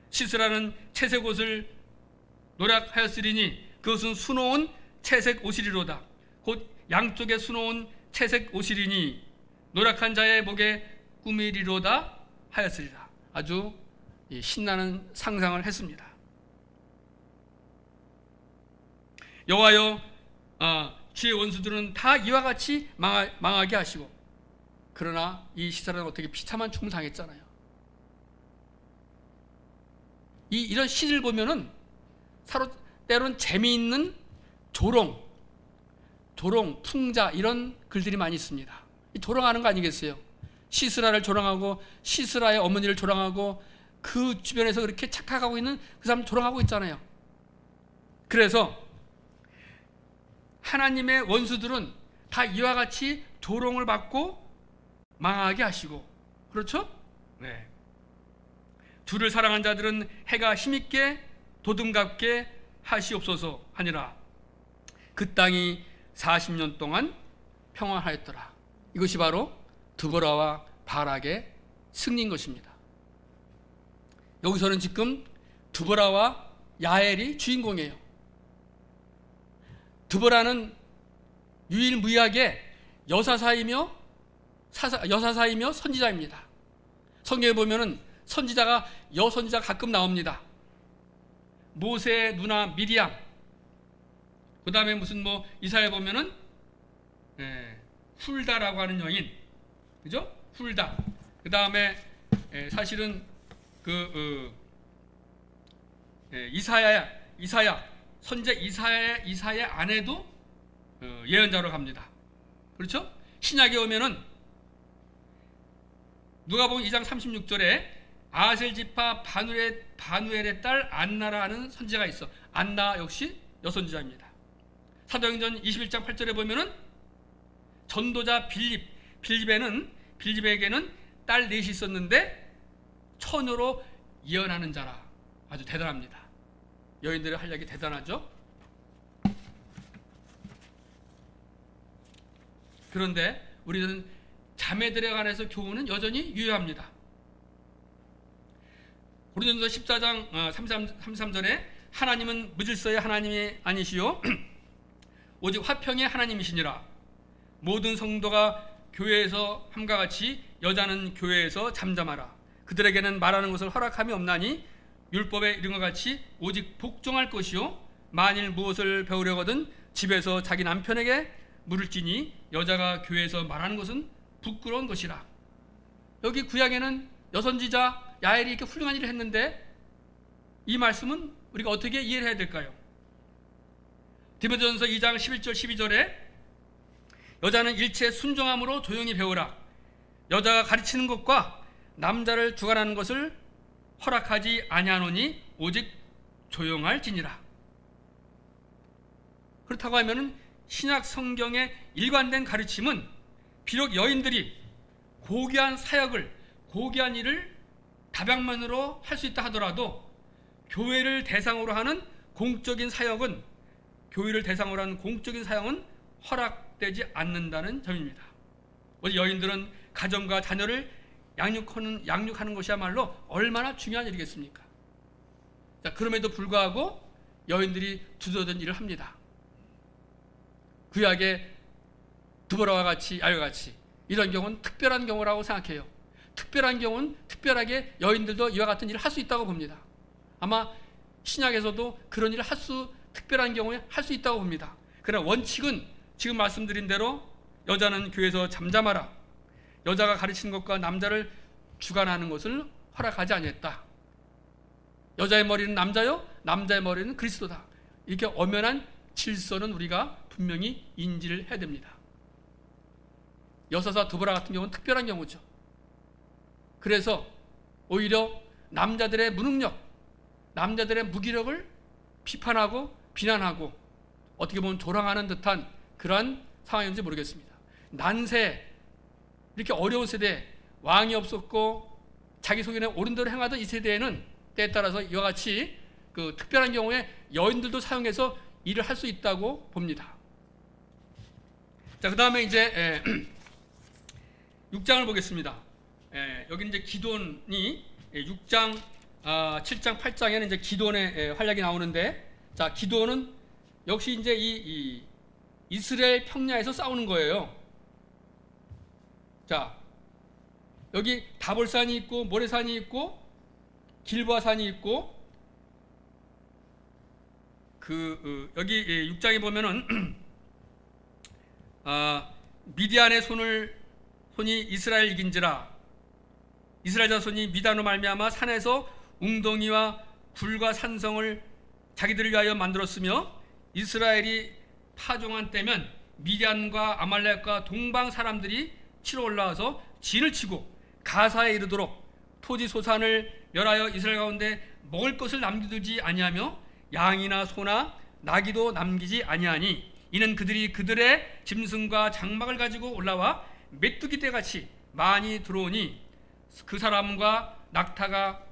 시스라는 채색 옷을 노략하였으리니 그것은 수놓은 채색 옷이리로다. 곧 양쪽에 수놓은 채색 옷이리니 노략한 자의 목에 꾸미리로다 하였으리라. 아주 신나는 상상을 했습니다. 여호와여, 주의 원수들은 다 이와 같이 망하게 하시고, 그러나 이 시스라는 어떻게 비참한 죽음을 당했잖아요. 이런 시를 보면은 때론 재미있는 조롱, 풍자, 이런 글들이 많이 있습니다. 조롱하는 거 아니겠어요? 시스라를 조롱하고, 시스라의 어머니를 조롱하고, 그 주변에서 그렇게 착각하고 있는 그 사람 조롱하고 있잖아요. 그래서 하나님의 원수들은 다 이와 같이 조롱을 받고 망하게 하시고, 그렇죠? 네. 주를 사랑한 자들은 해가 힘있게 도듬갑게 하시옵소서 하니라. 그 땅이 40년 동안 평안하였더라. 이것이 바로 드보라와 바락의 승리인 것입니다. 여기서는 지금 드보라와 야엘이 주인공이에요. 드보라는 유일무이하게 여사사이며 선지자입니다. 성경에 보면은 여선지자가 가끔 나옵니다. 모세의 누나 미리암, 그 다음에 무슨 이사야 보면은 훌다라고 하는 여인, 그죠? 훌다. 그 다음에 사실은 이사야 선지자 이사야의 아내도 예언자로 갑니다. 그렇죠? 신약에 오면은 누가복음 2장 36절에 아셀 지파 바누엘의 딸 안나라는 선지자가 있어. 안나 역시 여선지자입니다. 사도행전 21장 8절에 보면은 전도자 빌립에게는 딸 넷이 있었는데 처녀로 예언하는 자라. 아주 대단합니다. 여인들의 활약이 대단하죠. 그런데 우리는 자매들에 관해서 교훈은 여전히 유효합니다. 고린도서 14장 33절에 하나님은 무질서의 하나님이 아니시요 오직 화평의 하나님이시니라. 모든 성도가 교회에서 함과 같이 여자는 교회에서 잠잠하라. 그들에게는 말하는 것을 허락함이 없나니 율법에 이른 것 같이 오직 복종할 것이요 만일 무엇을 배우려거든 집에서 자기 남편에게 물을지니 여자가 교회에서 말하는 것은 부끄러운 것이라. 여기 구약에는 여선지자 야엘이 이렇게 훌륭한 일을 했는데 이 말씀은 우리가 어떻게 이해를 해야 될까요? 디모데전서 2장 11절 12절에 여자는 일체 순종함으로 조용히 배우라. 여자가 가르치는 것과 남자를 주관하는 것을 허락하지 아니하노니 오직 조용할지니라. 그렇다고 하면은 신약 성경의 일관된 가르침은 비록 여인들이 고귀한 사역을, 고귀한 일을 다방면으로 할 수 있다 하더라도 교회를 대상으로 하는 공적인 사역은 허락되지 않는다는 점입니다. 우리 여인들은 가정과 자녀를 양육하는 것이야말로 얼마나 중요한 일이겠습니까? 자, 그럼에도 불구하고 여인들이 두더던 일을 합니다. 구약의 드보라와 같이 이런 경우는 특별한 경우라고 생각해요. 특별한 경우는 특별하게 여인들도 이와 같은 일을 할 수 있다고 봅니다. 아마 신약에서도 그런 일을 특별한 경우에 할 수 있다고 봅니다. 그러나 원칙은 지금 말씀드린 대로 여자는 교회에서 잠잠하라. 여자가 가르치는 것과 남자를 주관하는 것을 허락하지 아니했다. 여자의 머리는 남자요, 남자의 머리는 그리스도다. 이렇게 엄연한 질서는 우리가 분명히 인지를 해야 됩니다. 여사사 드보라 같은 경우는 특별한 경우죠. 그래서 오히려 남자들의 무능력, 남자들의 무기력을 비판하고 비난하고 어떻게 보면 조랑하는 듯한 그러한 상황인지 모르겠습니다. 난세, 이렇게 어려운 세대, 왕이 없었고 자기 소견에 옳은 대로 행하던 이 세대에는 때에 따라서 이와 같이 그 특별한 경우에 여인들도 사용해서 일을 할 수 있다고 봅니다. 자, 그 다음에 이제 6장을 보겠습니다. 여기 이제 기돈이 6장, 7장, 8장에는 이제 기돈의 활약이 나오는데, 자, 기돈은 역시 이제 이 이스라엘 평야에서 싸우는 거예요. 자, 여기 다볼산이 있고 모레산이 있고 길보아산이 있고 여기 6장에 보면은 미디안의 손이 이스라엘 이긴지라. 이스라엘 자손이 미단으로 말미암아 산에서 웅덩이와 굴과 산성을 자기들을 위하여 만들었으며 이스라엘이 파종한 때면 미디안과 아말렉과 동방 사람들이 치러 올라와서 진을 치고 가사에 이르도록 토지 소산을 멸하여 이스라엘 가운데 먹을 것을 남기두지 아니하며 양이나 소나 나귀도 남기지 아니하니 이는 그들이 그들의 짐승과 장막을 가지고 올라와 메뚜기 떼같이 많이 들어오니 그 사람과 낙타가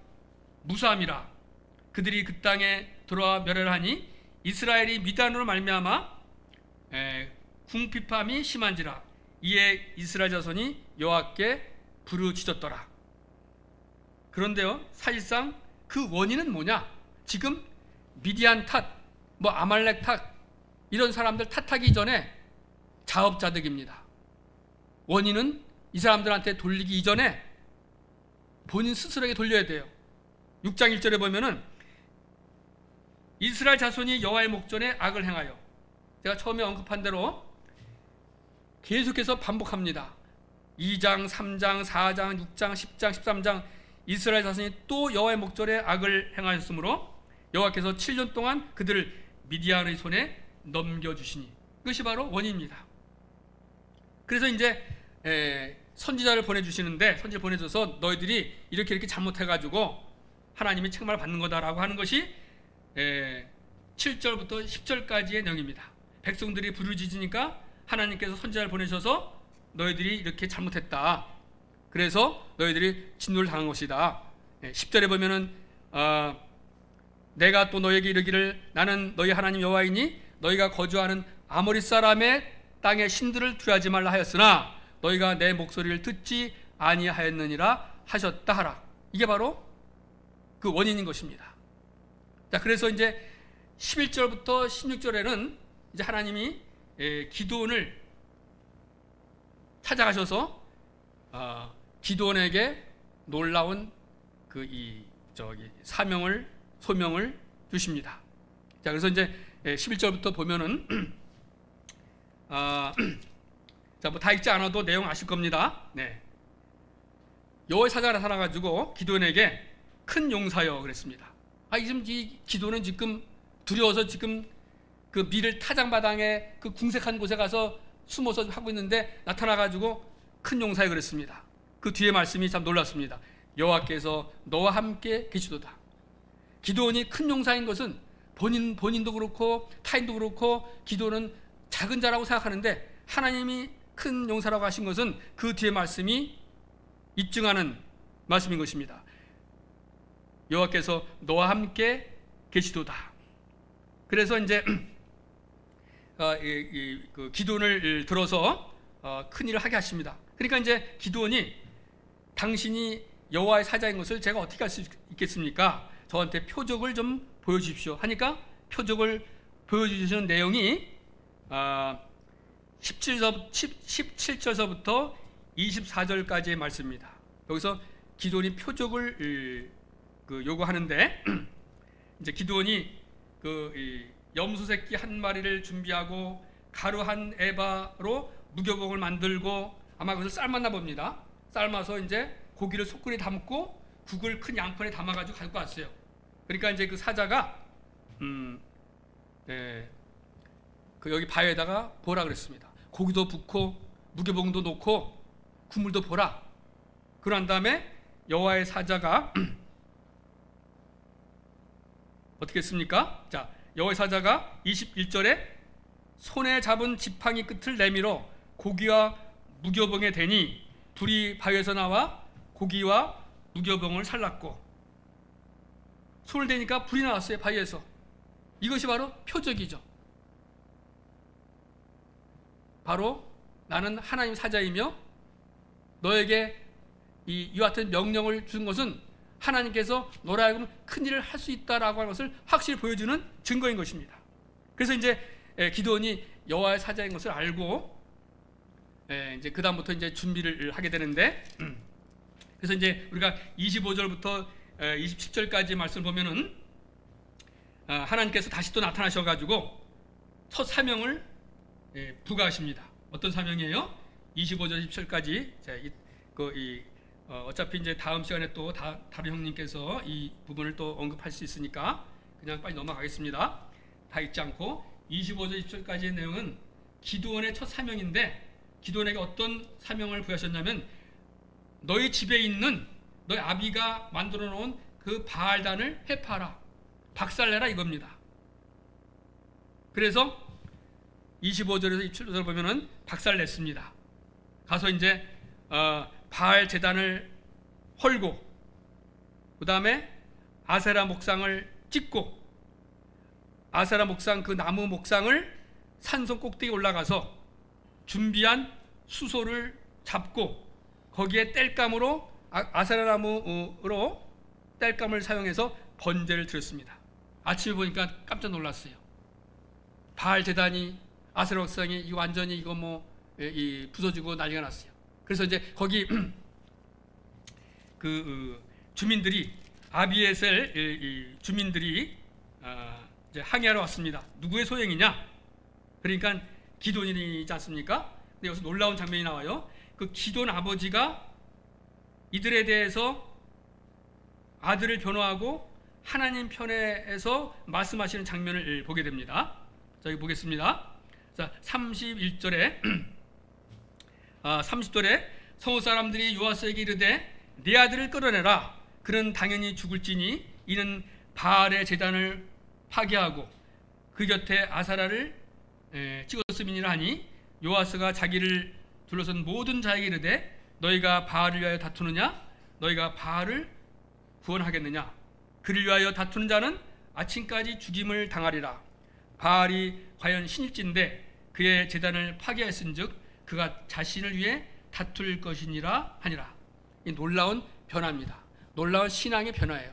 무수함이라. 그들이 그 땅에 들어와 멸을 하니 이스라엘이 미단으로 말미암아 궁핍함이 심한지라. 이에 이스라엘 자손이 여호와께 부르짖었더라. 그런데요, 사실상 그 원인은 뭐냐? 지금 미디안 탓, 아말렉 탓, 이런 사람들 탓하기 전에 자업자득입니다. 원인은 이 사람들한테 돌리기 이전에 본인 스스로에게 돌려야 돼요. 6장 1절에 보면은 이스라엘 자손이 여호와의 목전에 악을 행하여, 제가 처음에 언급한 대로 계속해서 반복합니다. 2장, 3장, 4장, 6장, 10장, 13장 이스라엘 자손이 또 여호와의 목전에 악을 행하였으므로 여호와께서 7년 동안 그들을 미디안의 손에 넘겨주시니, 그것이 바로 원인입니다. 그래서 이제 선지자를 보내주시는데, 선지를 보내줘서 너희들이 이렇게 잘못해가지고 하나님이 책망을 받는 거다라고 하는 것이 7절부터 10절까지의 내용입니다. 백성들이 부르짖으니까 하나님께서 선지자를 보내셔서 너희들이 이렇게 잘못했다, 그래서 너희들이 진노를 당한 것이다. 10절에 보면은 내가 또 너에게 이르기를 나는 너희 하나님 여호와이니 너희가 거주하는 아모리 사람의 땅의 신들을 두려워하지 말라 하였으나 너희가 내 목소리를 듣지 아니하였느니라 하셨다 하라. 이게 바로 그 원인인 것입니다. 자, 그래서 이제 11절부터 16절에는 이제 하나님이 기드온을 찾아가셔서 기드온에게 놀라운 소명을 주십니다. 자, 그래서 이제 11절부터 보면은 자, 뭐 다 읽지 않아도 내용 아실 겁니다. 네. 여호와의 사자가 나타나가지고 기드온에게 큰 용사여 그랬습니다. 지금 이 기드온은 지금 두려워서 지금 그 밀을 타작마당에 그 궁색한 곳에 가서 숨어서 하고 있는데 나타나가지고 큰 용사여 그랬습니다. 그 뒤에 말씀이 참 놀랐습니다. 여호와께서 너와 함께 계시도다. 기드온이 큰 용사인 것은 본인도 그렇고 타인도 그렇고 기드온은 작은 자라고 생각하는데 하나님이 큰 용사라고 하신 것은 그 뒤에 말씀이 입증하는 말씀인 것입니다. 여호와께서 너와 함께 계시도다. 그래서 이제 그 기드온을 들어서 큰 일을 하게 하십니다. 그러니까 이제 기드온이 당신이 여호와의 사자인 것을 제가 어떻게 알 수 있겠습니까? 저한테 표적을 좀 보여주십시오 하니까 표적을 보여주시는 내용이 17절서부터 24절까지의 말씀입니다. 여기서 기드온이 표적을 요구하는데 이제 기드온이 염소 새끼 한 마리를 준비하고 가루 한 에바로 무교복을 만들고 아마 그것을 삶았나 봅니다. 삶아서 이제 고기를 소쿠리에 담고 국을 큰 양푼에 담아가지고 가지고 왔어요. 그러니까 이제 그 사자가 여기 바위에다가 보라 그랬습니다. 고기도 붓고 무교복도 놓고 국물도 보라. 그런 다음에 여호와의 사자가 어떻게 했습니까? 자, 여호와의 사자가 21절에 손에 잡은 지팡이 끝을 내밀어 고기와 무교병에 대니 불이 바위에서 나와 고기와 무교병을 살랐고 손을 대니까 불이 나왔어요. 바위에서. 이것이 바로 표적이죠. 바로 나는 하나님 사자이며 너에게 이와 같은 명령을 준 것은 하나님께서 너로 하여금 큰 일을 할 수 있다라고 하는 것을 확실히 보여주는 증거인 것입니다. 그래서 이제 기드온이 여호와의 사자인 것을 알고 이제 그 다음부터 이제 준비를 하게 되는데 그래서 이제 우리가 25절부터 27절까지 말씀을 보면은 하나님께서 다시 또 나타나셔가지고 첫 사명을 부과하십니다. 어떤 사명이에요? 25절 27절까지 어차피 이제 다음 시간에 또 다른 형님께서 이 부분을 또 언급할 수 있으니까 그냥 빨리 넘어가겠습니다. 다 읽지 않고 25절 27절까지의 내용은 기드온의 첫 사명인데 기드온에게 어떤 사명을 부여하셨냐면 너희 집에 있는 너희 아비가 만들어 놓은 그 바알단을 회파하라, 박살내라 이겁니다. 그래서 25절에서 27절 보면은 박살냈습니다. 가서 이제 바알 제단을 헐고 그 다음에 아세라 목상을 찍고 아세라 목상 그 나무 목상을 산성 꼭대기 올라가서 준비한 수소를 잡고 거기에 땔감으로 아세라 나무로 땔감을 사용해서 번제를 드렸습니다. 아침에 보니까 깜짝 놀랐어요. 바알 제단이 아세라 목상이 이거 완전히 이거 부서지고 난리가 났어요. 그래서 이제 거기 주민들이 아비에셀 주민들이 이제 항의하러 왔습니다. 누구의 소행이냐? 그러니까 기드온이지 않습니까? 근데 여기서 놀라운 장면이 나와요. 그 기드온 아버지가 이들에 대해서 아들을 변호하고 하나님 편에서 말씀하시는 장면을 보게 됩니다. 자, 여기 보겠습니다. 자, 31절에 30절에 성읍 사람들이 요아스에게 이르되 네 아들을 끌어내라. 그는 당연히 죽을지니 이는 바알의 제단을 파괴하고 그 곁에 아사라를 찍었음이니라 하니 요아스가 자기를 둘러선 모든 자에게 이르되 너희가 바알을 위하여 다투느냐? 너희가 바알을 구원하겠느냐? 그를 위하여 다투는 자는 아침까지 죽임을 당하리라. 바알이 과연 신일진데 그의 제단을 파괴하였은즉 그가 자신을 위해 다툴 것이니라 하니라. 이 놀라운 변화입니다. 놀라운 신앙의 변화예요.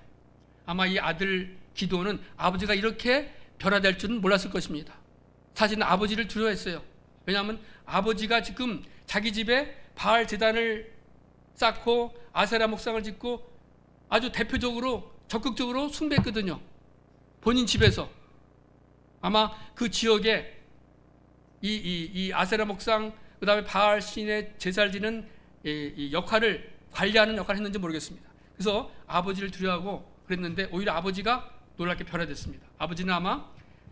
아마 이 아들 기도는 아버지가 이렇게 변화될 줄은 몰랐을 것입니다. 사실은 아버지를 두려워했어요. 왜냐하면 아버지가 지금 자기 집에 바알 제단을 쌓고 아세라 목상을 짓고 아주 대표적으로 적극적으로 숭배했거든요. 본인 집에서. 아마 그 지역에 이 아세라 목상 그 다음에 바알 신의 제사를 지는 이 역할을 관리하는 역할을 했는지 모르겠습니다. 그래서 아버지를 두려워하고 그랬는데 오히려 아버지가 놀랍게 변화됐습니다. 아버지는 아마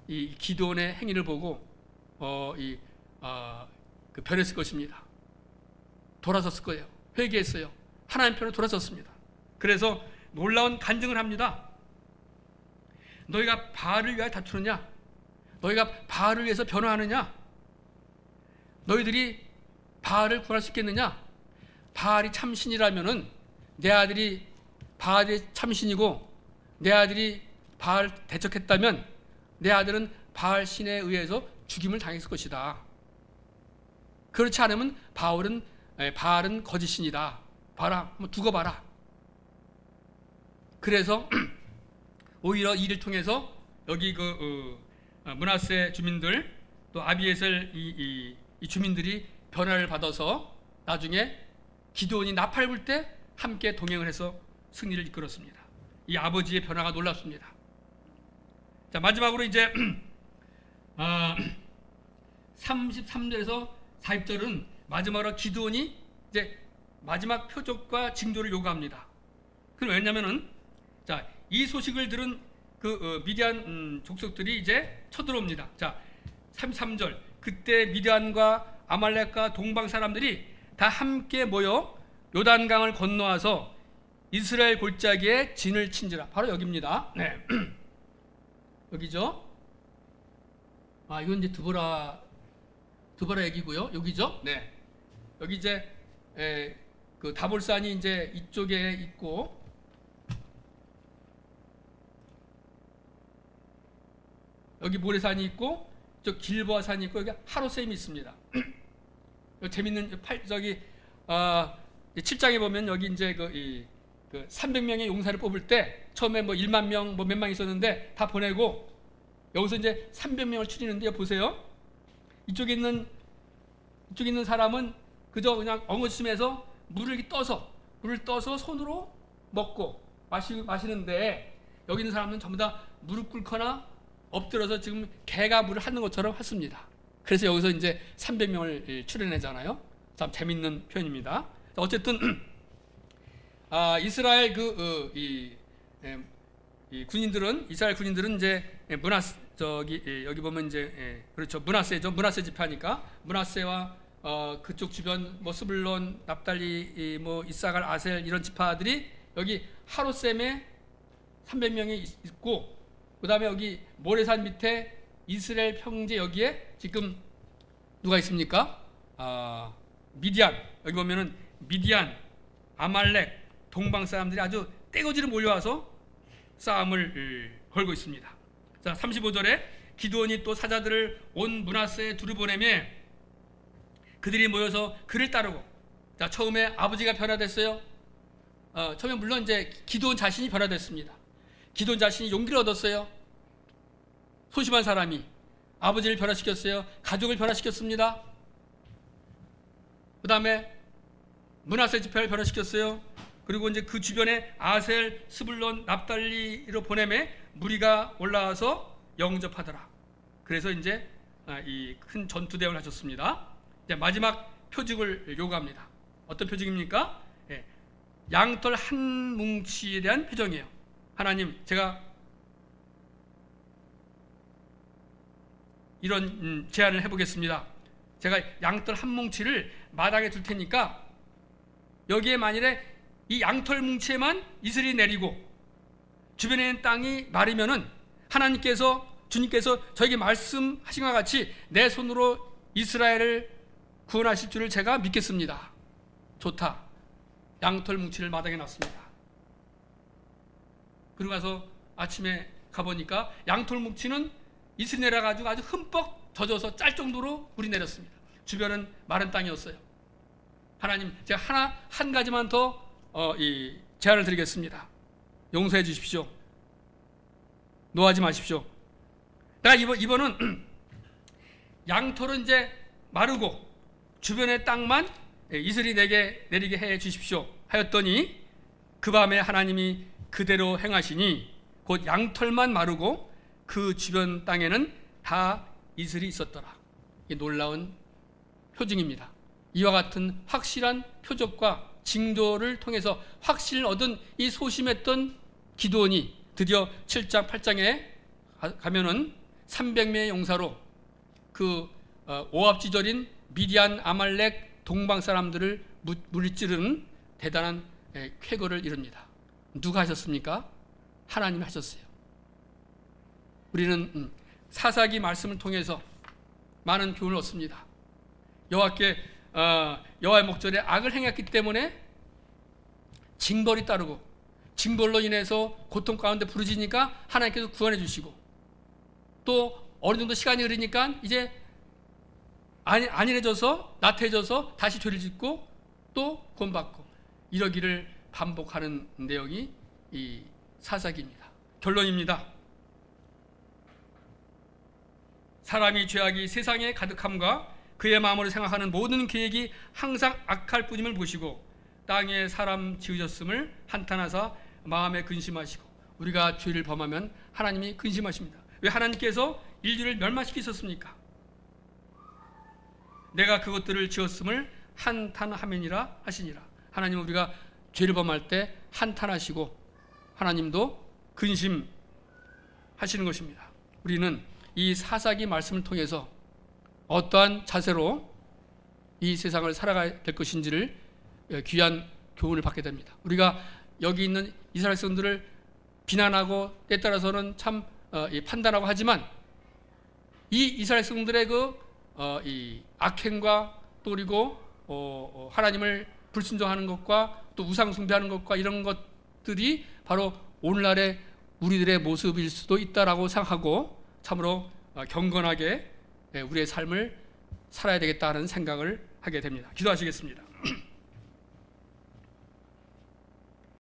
이 기드온의 행위를 보고 변했을 것입니다. 돌아섰을 거예요. 회개했어요. 하나님 편으로 돌아섰습니다. 그래서 놀라운 간증을 합니다. 너희가 바알을 위하여 다투느냐? 너희가 바알을 위해서 변화하느냐? 너희들이 바알을 구할 수 있겠느냐? 바알이 참신이라면은 내 아들이 바알이 참신이고 내 아들이 바알 대적했다면 내 아들은 바알 신에 의해서 죽임을 당했을 것이다. 그렇지 않으면 바알은 거짓신이다. 봐라, 한번 두고 봐라. 그래서 오히려 이를 통해서 여기 므낫세 주민들 또 아비에셀 이 주민들이 변화를 받아서 나중에 기드온이 나팔 불 때 함께 동행을 해서 승리를 이끌었습니다. 이 아버지의 변화가 놀랍습니다. 자, 마지막으로 이제 33절에서 40절은 마지막으로 기드온이 이제 마지막 표적과 징조를 요구합니다. 그럼 왜냐면은 자, 이 소식을 들은 미디안 족속들이 이제 쳐들어옵니다. 자, 33절. 그때 미디안과 아말렉과 동방 사람들이 다 함께 모여 요단강을 건너와서 이스라엘 골짜기에 진을 친지라. 바로 여기입니다. 네. 여기죠. 이건 이제 드보라 얘기고요. 여기죠. 네. 여기 이제 그 다볼산이 이제 이쪽에 있고 여기 모래산이 있고 저 길보아산이 있고 여기 하로셈이 있습니다. 재밌는 저기 7장에 보면 여기 이제 그 300명의 용사를 뽑을 때 처음에 뭐 1만 명 뭐 몇 명 있었는데 다 보내고 여기서 이제 300명을 추리는데 보세요. 이쪽에 있는 사람은 그저 그냥 엉거주춤해서 물을 떠서 손으로 먹고 마시는데 여기 있는 사람은 전부 다 무릎 꿇거나 엎드려서 지금 개가 물을 하는 것처럼 했습니다. 그래서 여기서 이제 300명을 추려내잖아요. 참 재밌는 표현입니다. 어쨌든 이스라엘 군인들은 이제 여기 보면 이제 그렇죠. 므낫세죠. 므낫세 지파니까 므낫세와 그쪽 주변 뭐 스불론, 납달리, 뭐 이사갈, 아셀 이런 지파들이 여기 하로셈에 300명이 있고 그 다음에 여기 모래산 밑에 이스라엘 평지 여기에 지금 누가 있습니까? 미디안. 여기 보면은 미디안, 아말렉, 동방 사람들이 아주 떼거지로 몰려와서 싸움을 걸고 있습니다. 자, 35절에 기드온이 또 사자들을 온 므낫세에 두루 보내며 그들이 모여서 그를 따르고. 자, 처음에 아버지가 변화됐어요. 처음에 물론 이제 기드온 자신이 변화됐습니다. 기드온 자신이 용기를 얻었어요. 소심한 사람이 아버지를 변화시켰어요. 가족을 변화시켰습니다. 그 다음에 므낫세 지파를 변화시켰어요. 그리고 이제 그 주변에 아셀, 스불론, 납달리로 보내매 무리가 올라와서 영접하더라. 그래서 이제 이 큰 전투 대응을 하셨습니다. 이제 마지막 표적을 요구합니다. 어떤 표적입니까? 양털 한 뭉치에 대한 표정이에요. 하나님, 제가 이런 제안을 해보겠습니다. 제가 양털 한 뭉치를 마당에 둘 테니까 여기에 만일에 이 양털 뭉치에만 이슬이 내리고 주변에 있는 땅이 마르면은 주님께서 저에게 말씀하신 것 같이 내 손으로 이스라엘을 구원하실 줄을 제가 믿겠습니다. 좋다. 양털 뭉치를 마당에 놨습니다. 그러고 가서 아침에 가보니까 양털 뭉치는 이슬이 내려가지고 아주 흠뻑 젖어서 짤 정도로 물이 내렸습니다. 주변은 마른 땅이었어요. 하나님, 제가 한 가지만 더 제안을 드리겠습니다. 용서해 주십시오. 노하지 마십시오. 내가 이번은 양털은 이제 마르고 주변의 땅만 이슬이 내리게 해 주십시오 하였더니 그 밤에 하나님이 그대로 행하시니 곧 양털만 마르고 그 주변 땅에는 다 이슬이 있었더라. 이 놀라운 표징입니다. 이와 같은 확실한 표적과 징조를 통해서 확신을 얻은 이 소심했던 기드온이 드디어 7장 8장에 가면은 300명의 용사로 그 오합지졸인 미디안 아말렉 동방 사람들을 물리치르는 대단한 쾌거를 이룹니다. 누가 하셨습니까? 하나님이 하셨어요. 우리는 사사기 말씀을 통해서 많은 교훈을 얻습니다. 여호와의 목전에 악을 행했기 때문에 징벌이 따르고 징벌로 인해서 고통 가운데 부르짖으니까 하나님께서 구원해 주시고 또 어느 정도 시간이 흐르니까 이제 안일해져서 나태해져서 다시 죄를 짓고 또 구원받고 이러기를 반복하는 내용이 이 사사기입니다. 결론입니다. 사람이 죄악이 세상에 가득함과 그의 마음으로 생각하는 모든 계획이 항상 악할 뿐임을 보시고 땅에 사람 지으셨음을 한탄하사 마음에 근심하시고 우리가 죄를 범하면 하나님이 근심하십니다. 왜 하나님께서 인류를 멸망시키셨습니까? 내가 그것들을 지었음을 한탄하면이라 하시니라. 하나님은 우리가 죄를 범할 때 한탄하시고 하나님도 근심하시는 것입니다. 우리는 이 사사기 말씀을 통해서 어떠한 자세로 이 세상을 살아가야 될 것인지를 귀한 교훈을 받게 됩니다. 우리가 여기 있는 이스라엘 백성들을 비난하고 때에 따라서는 참 판단하고 하지만 이 이스라엘 백성들의 이 악행과 또 그리고 하나님을 불순종하는 것과 또 우상 숭배하는 것과 이런 것들이 바로 오늘날의 우리들의 모습일 수도 있다라고 생각하고 참으로 경건하게 우리의 삶을 살아야 되겠다는 생각을 하게 됩니다. 기도하시겠습니다.